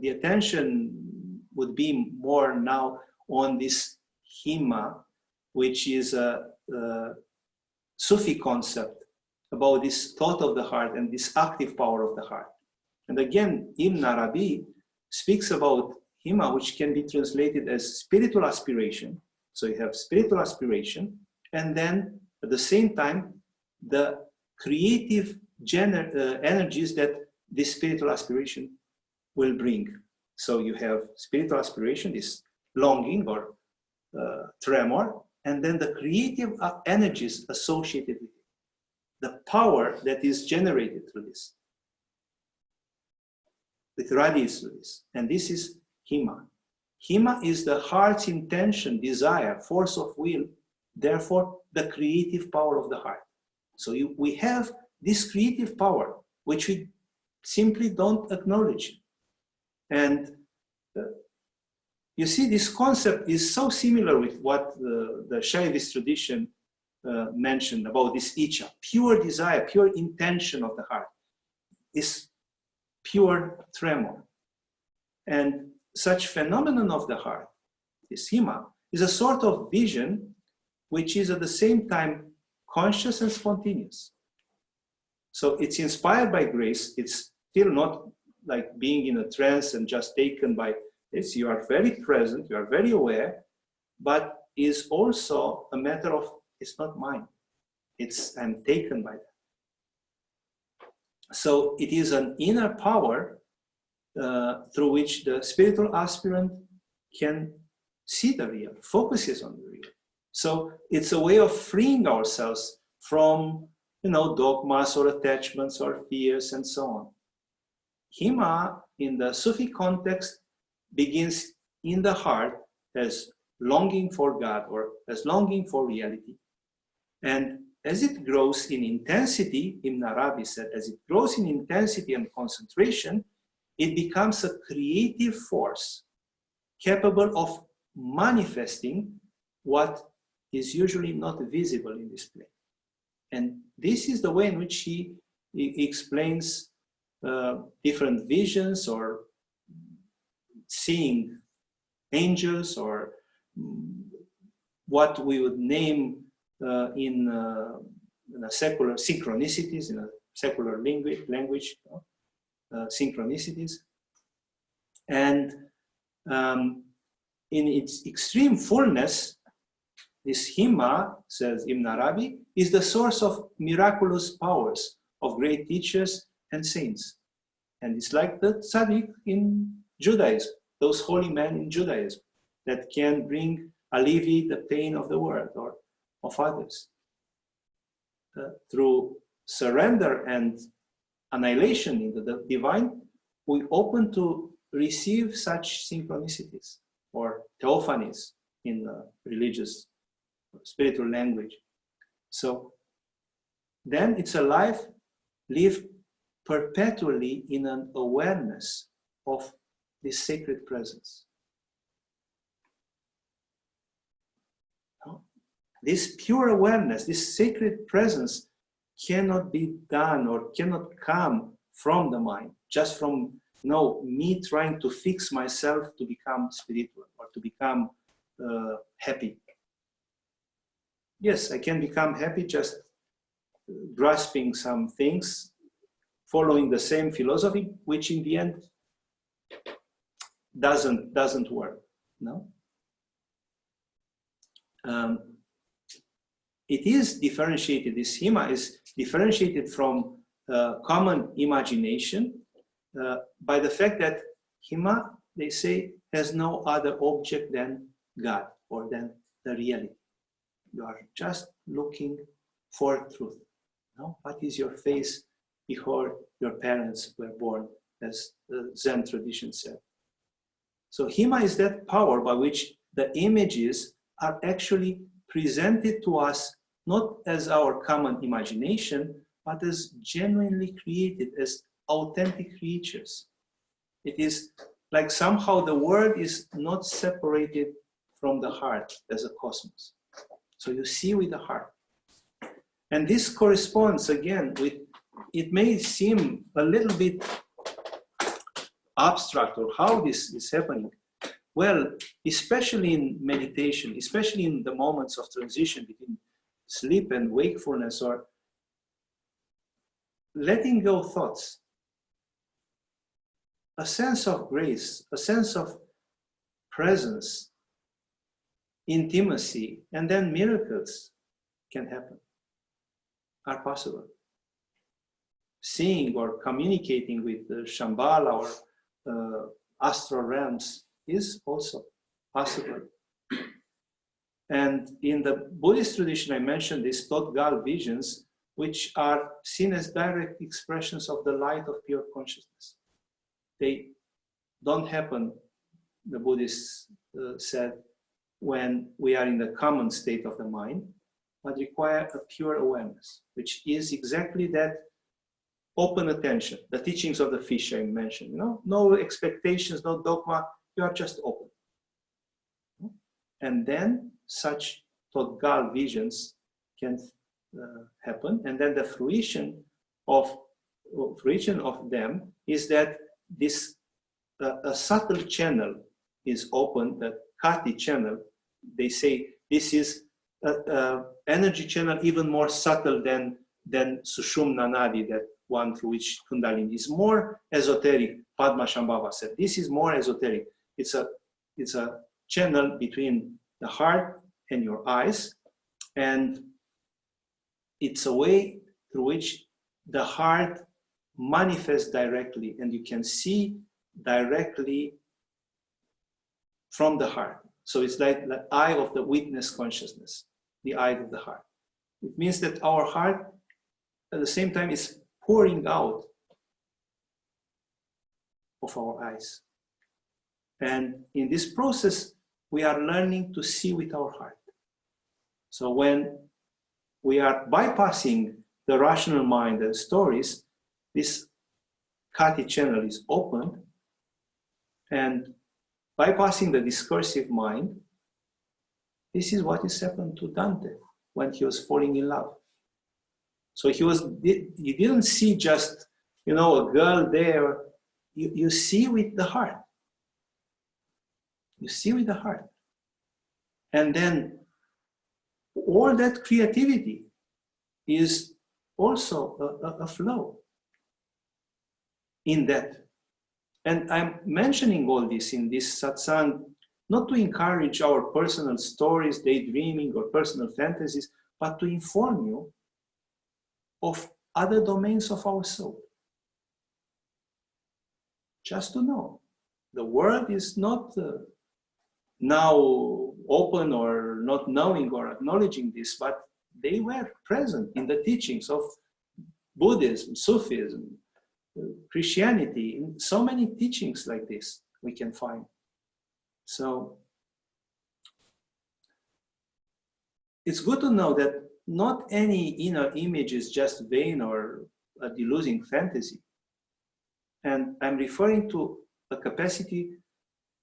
the attention would be more now on this Himma, which is a Sufi concept about this thought of the heart and this active power of the heart. And again, Ibn Arabi speaks about Himma, which can be translated as spiritual aspiration. So you have spiritual aspiration, and then at the same time, the creative energies that this spiritual aspiration will bring. So you have spiritual aspiration, this longing or tremor, and then the creative energies associated with it, the power that is generated through this. It radiates through this. And this is Himma. Himma is the heart's intention, desire, force of will, therefore the creative power of the heart. So we have this creative power, which we simply don't acknowledge. And you see, this concept is so similar with what the Shaivist tradition mentioned about this Icha, pure desire, pure intention of the heart, is pure tremor. And such phenomenon of the heart, this Himma, is a sort of vision which is at the same time conscious and spontaneous. So it's inspired by grace. It's still not like being in a trance and just taken by this. You are very present, you are very aware, but is also a matter of, it's not mine. I'm taken by that. So it is an inner power through which the spiritual aspirant can see the real, focuses on the real. So it's a way of freeing ourselves from, dogmas or attachments or fears and so on. Himma, in the Sufi context, begins in the heart as longing for God or as longing for reality. And as it grows in intensity, Ibn Arabi said, as it grows in intensity and concentration, it becomes a creative force capable of manifesting what is usually not visible in this plane. And this is the way in which he explains different visions or seeing angels or what we would name in a secular synchronicities, in a secular language, synchronicities. And in its extreme fullness, this Himma, says Ibn Arabi, is the source of miraculous powers of great teachers and saints. And it's like the tzaddik in Judaism, those holy men in Judaism that can alleviate the pain of the world or of others. Through surrender and annihilation into the divine, we open to receive such synchronicities or theophanies in religious spiritual language. So then it's a life lived perpetually in an awareness of this sacred presence. This pure awareness, this sacred presence cannot be done or cannot come from the mind, just from me trying to fix myself to become spiritual or to become happy. Yes, I can become happy just grasping some things, following the same philosophy, which in the end doesn't work. No. It is differentiated. This Himma is differentiated from common imagination by the fact that Himma, they say, has no other object than God or than the reality. You are just looking for truth. No? What is your face before your parents were born, as the Zen tradition said. So Himma is that power by which the images are actually presented to us not as our common imagination, but as genuinely created, as authentic creatures. It is like somehow the world is not separated from the heart as a cosmos. So you see with the heart. And this corresponds again with, it may seem a little bit abstract or how this is happening. Well, especially in meditation, especially in the moments of transition between sleep and wakefulness, or letting go thoughts, a sense of grace, a sense of presence, intimacy, and then miracles can happen, are possible. Seeing or communicating with the Shambhala or astral realms is also possible. And in the Buddhist tradition, I mentioned these Todgal visions, which are seen as direct expressions of the light of pure consciousness. They don't happen, the Buddhists said, when we are in the common state of the mind, but require a pure awareness, which is exactly that open attention, the teachings of the fish I mentioned. No expectations, no dogma, you are just open. And then such Todgal visions can happen, and then the fruition of them is that this a subtle channel is open, the Kati channel. They say this is an energy channel even more subtle than Sushumna Nadi, that one through which Kundalini is more esoteric. Padma Shambhava said this is more esoteric. It's a channel between the heart and your eyes, and it's a way through which the heart manifests directly, and you can see directly from the heart. So it's like the eye of the witness consciousness, the eye of the heart. It means that our heart at the same time is pouring out of our eyes. And in this process, we are learning to see with our heart. So when we are bypassing the rational mind and stories, this Kati channel is opened, and bypassing the discursive mind, this is what has happened to Dante when he was falling in love. So he didn't see just, a girl there. You see with the heart. You see with the heart. And then all that creativity is also a flow in that. And I'm mentioning all this in this satsang, not to encourage our personal stories, daydreaming, or personal fantasies, but to inform you of other domains of our soul. Just to know, the world is not now open or not knowing or acknowledging this, but they were present in the teachings of Buddhism, Sufism, Christianity, in so many teachings like this we can find. So it's good to know that not any inner image is just vain or a deluding fantasy. And I'm referring to a capacity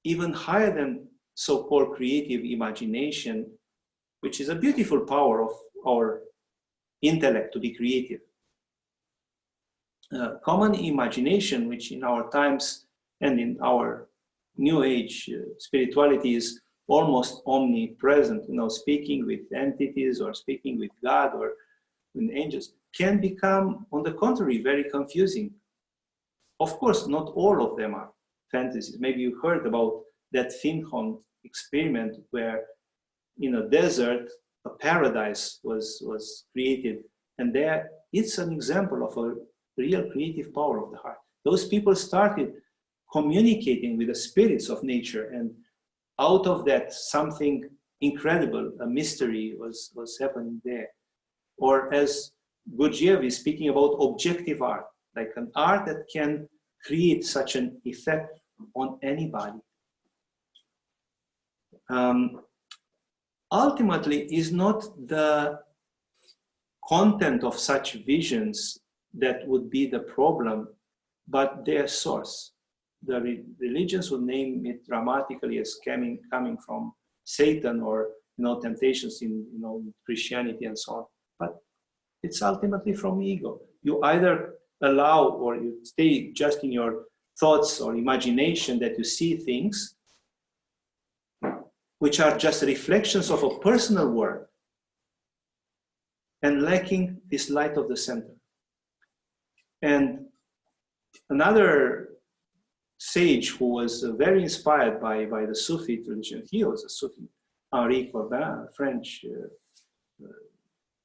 even higher than so-called creative imagination, which is a beautiful power of our intellect to be creative. Common imagination, which in our times and in our new age spirituality is almost omnipresent, speaking with entities or speaking with God or with angels, can become, on the contrary, very confusing. Of course, not all of them are fantasies. Maybe you heard about that Finhong experiment where in a desert, a paradise was created. And there, it's an example of a real creative power of the heart. Those people started communicating with the spirits of nature, and out of that, something incredible, a mystery was happening there. Or as Gurdjieff is speaking about objective art, like an art that can create such an effect on anybody. Ultimately, is not the content of such visions that would be the problem, but their source. The religions would name it dramatically as coming from Satan or temptations in Christianity and so on. But it's ultimately from ego. You either allow or you stay just in your thoughts or imagination that you see things which are just reflections of a personal world and lacking this light of the center. And another sage who was very inspired by the Sufi tradition, he was a Sufi, Henri Corbin, a French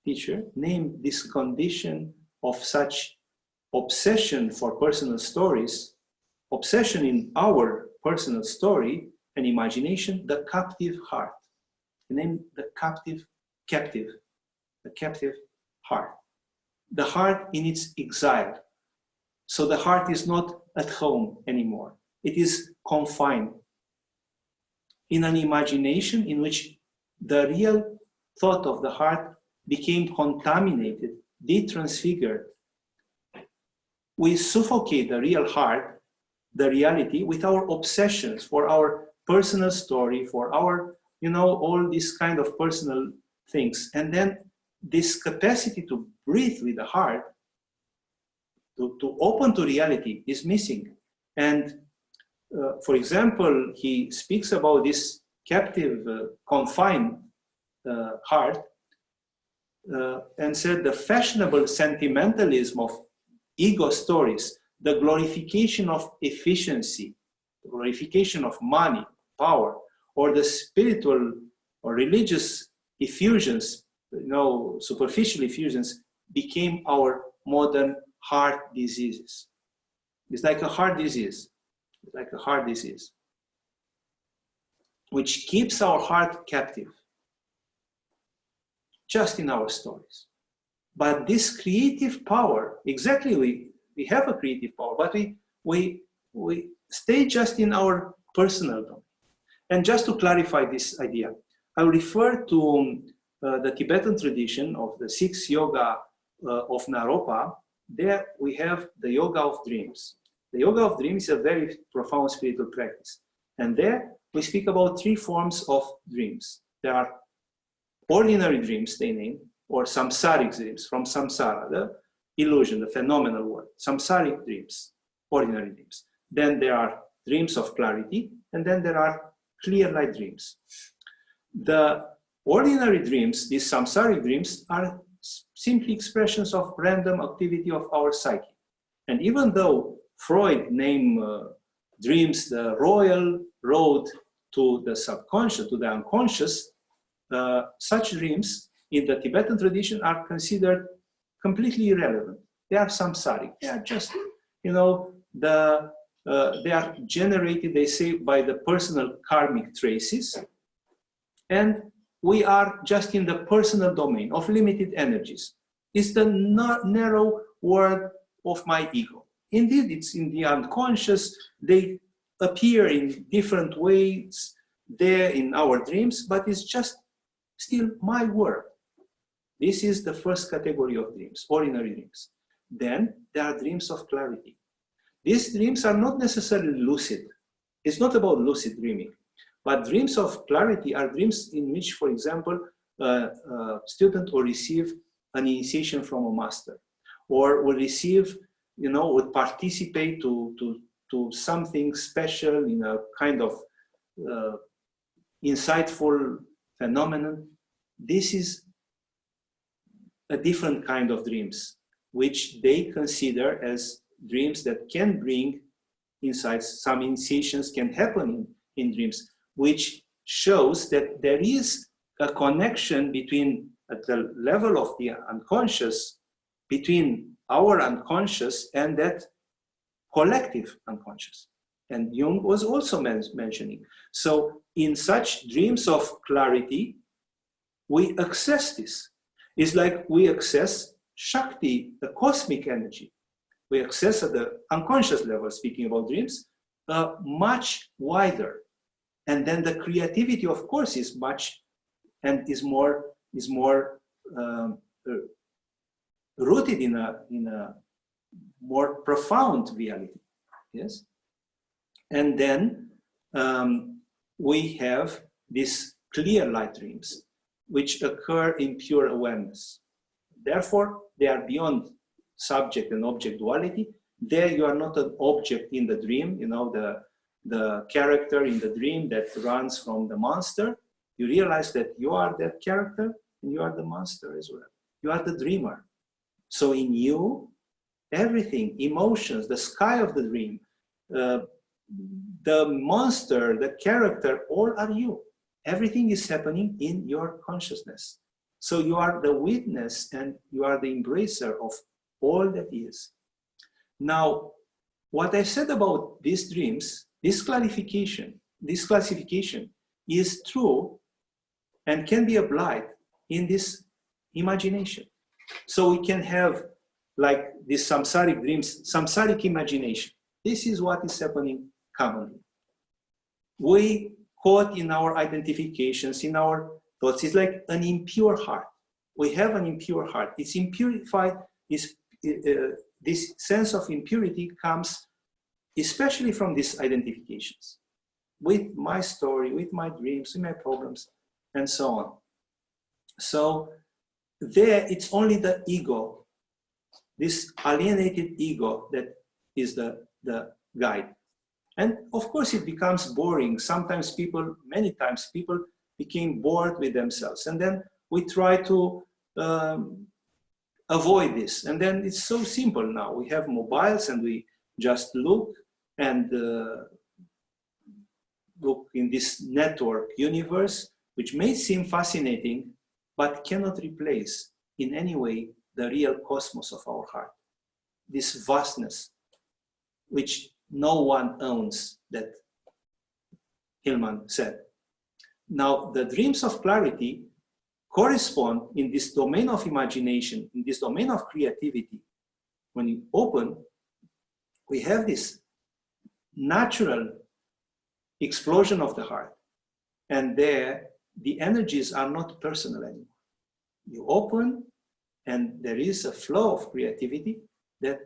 teacher, named this condition of such obsession for personal stories, obsession in our personal story and imagination, the captive heart. He named the captive heart. The heart in its exile. So the heart is not at home anymore. It is confined in an imagination in which the real thought of the heart became contaminated, detransfigured. We suffocate the real heart, the reality, with our obsessions for our personal story, for our, all these kind of personal things. And then this capacity to breathe with the heart, to open to reality, is missing. And for example, he speaks about this captive, confined heart, and said the fashionable sentimentalism of ego stories, the glorification of efficiency, the glorification of money, power, or the spiritual or religious effusions, superficial effusions, became our modern heart diseases. It's like a heart disease. It's like a heart disease, which keeps our heart captive, just in our stories. But this creative power, exactly, we have a creative power, but we stay just in our personal domain. And just to clarify this idea, I refer to the Tibetan tradition of the 6 yoga of Naropa. There we have the yoga of dreams. The yoga of dreams is a very profound spiritual practice. And there we speak about 3 forms of dreams. There are ordinary dreams, they name, or samsaric dreams, from samsara, the illusion, the phenomenal world. Samsaric dreams, ordinary dreams. Then there are dreams of clarity, and then there are clear light dreams. The ordinary dreams, these samsaric dreams, are simply expressions of random activity of our psyche. And even though Freud named dreams the royal road to the subconscious, to the unconscious, such dreams in the Tibetan tradition are considered completely irrelevant. They are samsaric. They are just, they are generated, they say, by the personal karmic traces. And we are just in the personal domain of limited energies. It's the narrow world of my ego. Indeed, it's in the unconscious. They appear in different ways there in our dreams, but it's just still my world. This is the first category of dreams, ordinary dreams. Then there are dreams of clarity. These dreams are not necessarily lucid. It's not about lucid dreaming, but dreams of clarity are dreams in which, for example, a student will receive an initiation from a master, or will receive, would participate to something special in a kind of insightful phenomenon. This is a different kind of dreams, which they consider as dreams that can bring insights. Some initiations can happen in dreams, which shows that there is a connection between, at the level of the unconscious, between our unconscious and that collective unconscious. And Jung was also mentioning. So in such dreams of clarity, we access this. It's like we access Shakti, the cosmic energy. We access at the unconscious level, speaking about dreams, much wider. And then the creativity, of course, is much and is more rooted in a more profound reality. Yes. And then we have these clear light dreams, which occur in pure awareness. Therefore, they are beyond subject and object duality. There you are not an object in the dream, the character in the dream that runs from the monster. You realize that you are that character and you are the monster as well. You are the dreamer. So in you, everything, emotions, the sky of the dream, the monster, the character, all are you. Everything is happening in your consciousness. So you are the witness and you are the embracer of all that is. Now, what I said about these dreams, this classification is true and can be applied in this imagination. So we can have like these samsaric dreams, samsaric imagination. This is what is happening commonly. We caught in our identifications, in our thoughts. It's like an impure heart. We have an impure heart. It's impurified. This sense of impurity comes especially from these identifications with my story, with my dreams, with my problems, and so on. So there, it's only the ego, this alienated ego, that is the guide. And of course, it becomes boring. Sometimes many times people became bored with themselves. And then we try to avoid this. And then it's so simple now. We have mobiles and we just look and look in this network universe which may seem fascinating, but cannot replace in any way the real cosmos of our heart. This vastness, which no one owns, that Hillman said. Now, the dreams of clarity correspond in this domain of imagination, in this domain of creativity. When you open, we have this natural explosion of the heart. And there, the energies are not personal anymore. You open, and there is a flow of creativity that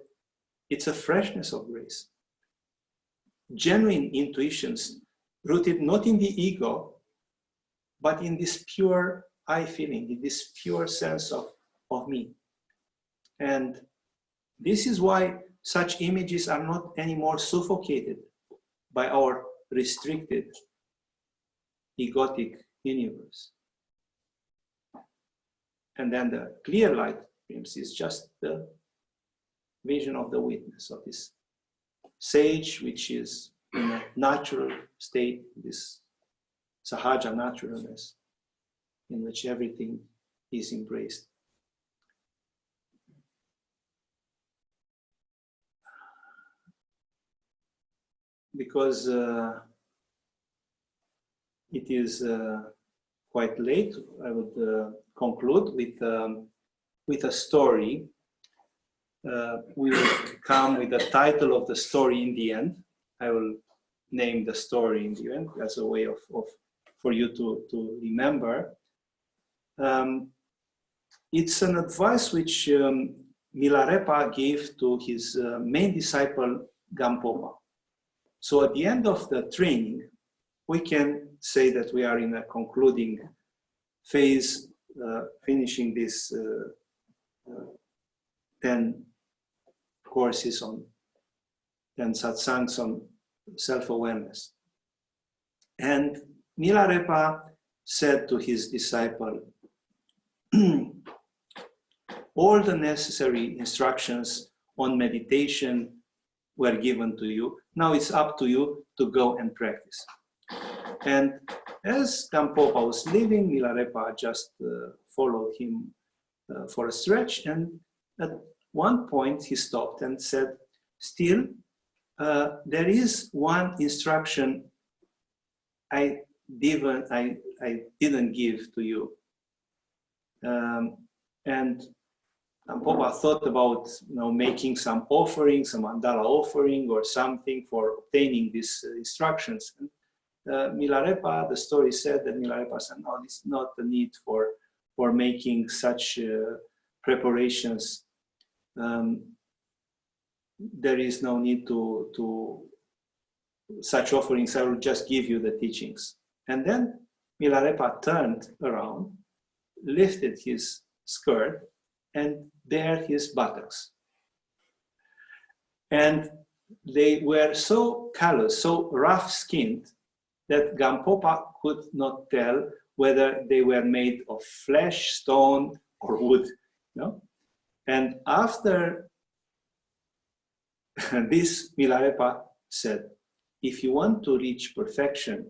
it's a freshness of grace. Genuine intuitions rooted not in the ego, but in this pure I feeling, in this pure sense of me. And this is why such images are not anymore suffocated by our restricted, egotic universe. And then the clear light dreams is just the vision of the witness of this sage, which is in a natural state, this sahaja naturalness, in which everything is embraced. Because it is quite late, I would conclude with a story. We will come with the title of the story in the end. I will name the story in the end as a way for you to remember. It's an advice which Milarepa gave to his main disciple Gampopa. So at the end of the training, we can say that we are in a concluding phase, finishing this 10 courses on 10 satsangs on self-awareness. And Milarepa said to his disciple, all the necessary instructions on meditation were given to you. Now it's up to you to go and practice. And as Gampopa was leaving, Milarepa just followed him for a stretch, and at one point he stopped and said, still, there is one instruction I didn't give to you. And Gampopa thought about making some offering, some mandala offering or something for obtaining these instructions. And Milarepa, the story said that Milarepa said, no, it's not the need for making such preparations. There is no need to such offerings. I will just give you the teachings. And then Milarepa turned around, lifted his skirt, and bared his buttocks. And they were so callous, so rough-skinned, that Gampopa could not tell whether they were made of flesh, stone, or wood. And after this, Milarepa said, if you want to reach perfection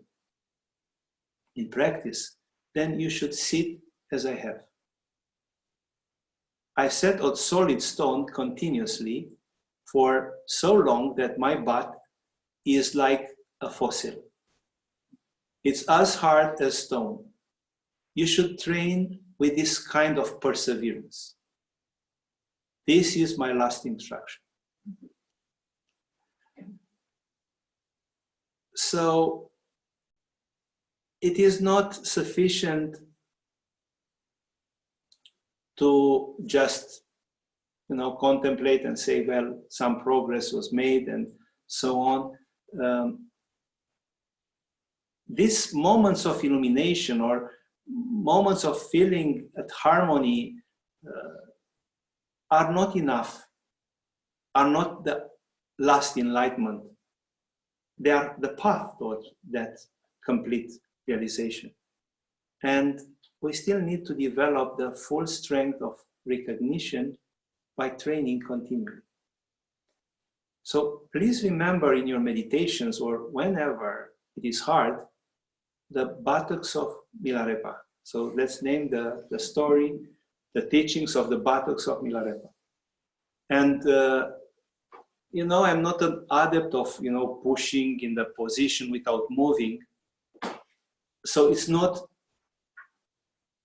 in practice, then you should sit as I have. I sat on solid stone continuously for so long that my butt is like a fossil. It's as hard as stone. You should train with this kind of perseverance. This is my last instruction. So it is not sufficient to just contemplate and say, well, some progress was made and so on. These moments of illumination or moments of feeling at harmony are not enough, are not the last enlightenment. They are the path towards that complete realization. And we still need to develop the full strength of recognition by training continually. So please remember in your meditations or whenever it is hard, the Buttocks of Milarepa. So let's name the story, the teachings of the Buttocks of Milarepa. And you know, I'm not an adept of, you know, pushing in the position without moving. So it's not,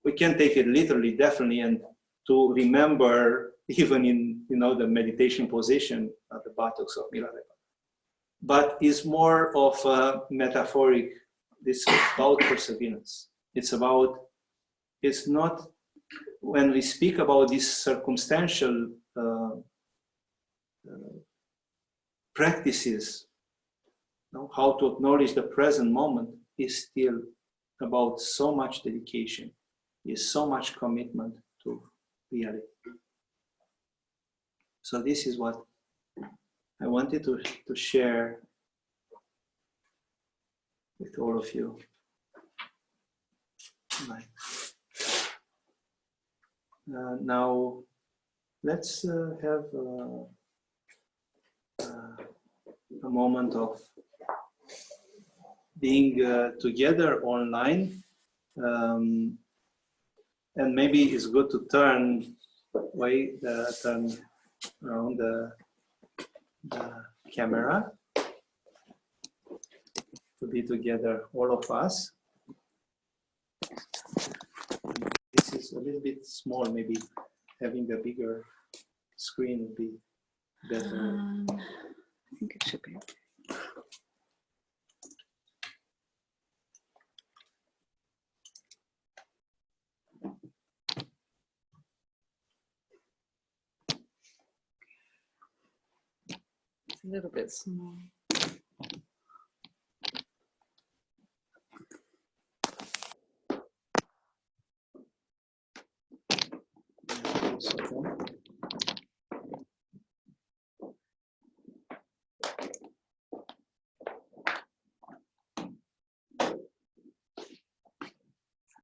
we can take it literally, definitely, and to remember even in, you know, the meditation position at the Buttocks of Milarepa. But it's more of a metaphoric, it's about perseverance. It's about, it's not, when we speak about these circumstantial practices, you know, how to acknowledge the present moment is still about so much dedication, is so much commitment to reality. So this is what I wanted to share with all of you. Right. Now, let's have a moment of being together online. And maybe it's good to turn around the camera to be together, all of us. This is a little bit small, maybe having a bigger screen would be better. I think it should be. It's a little bit small.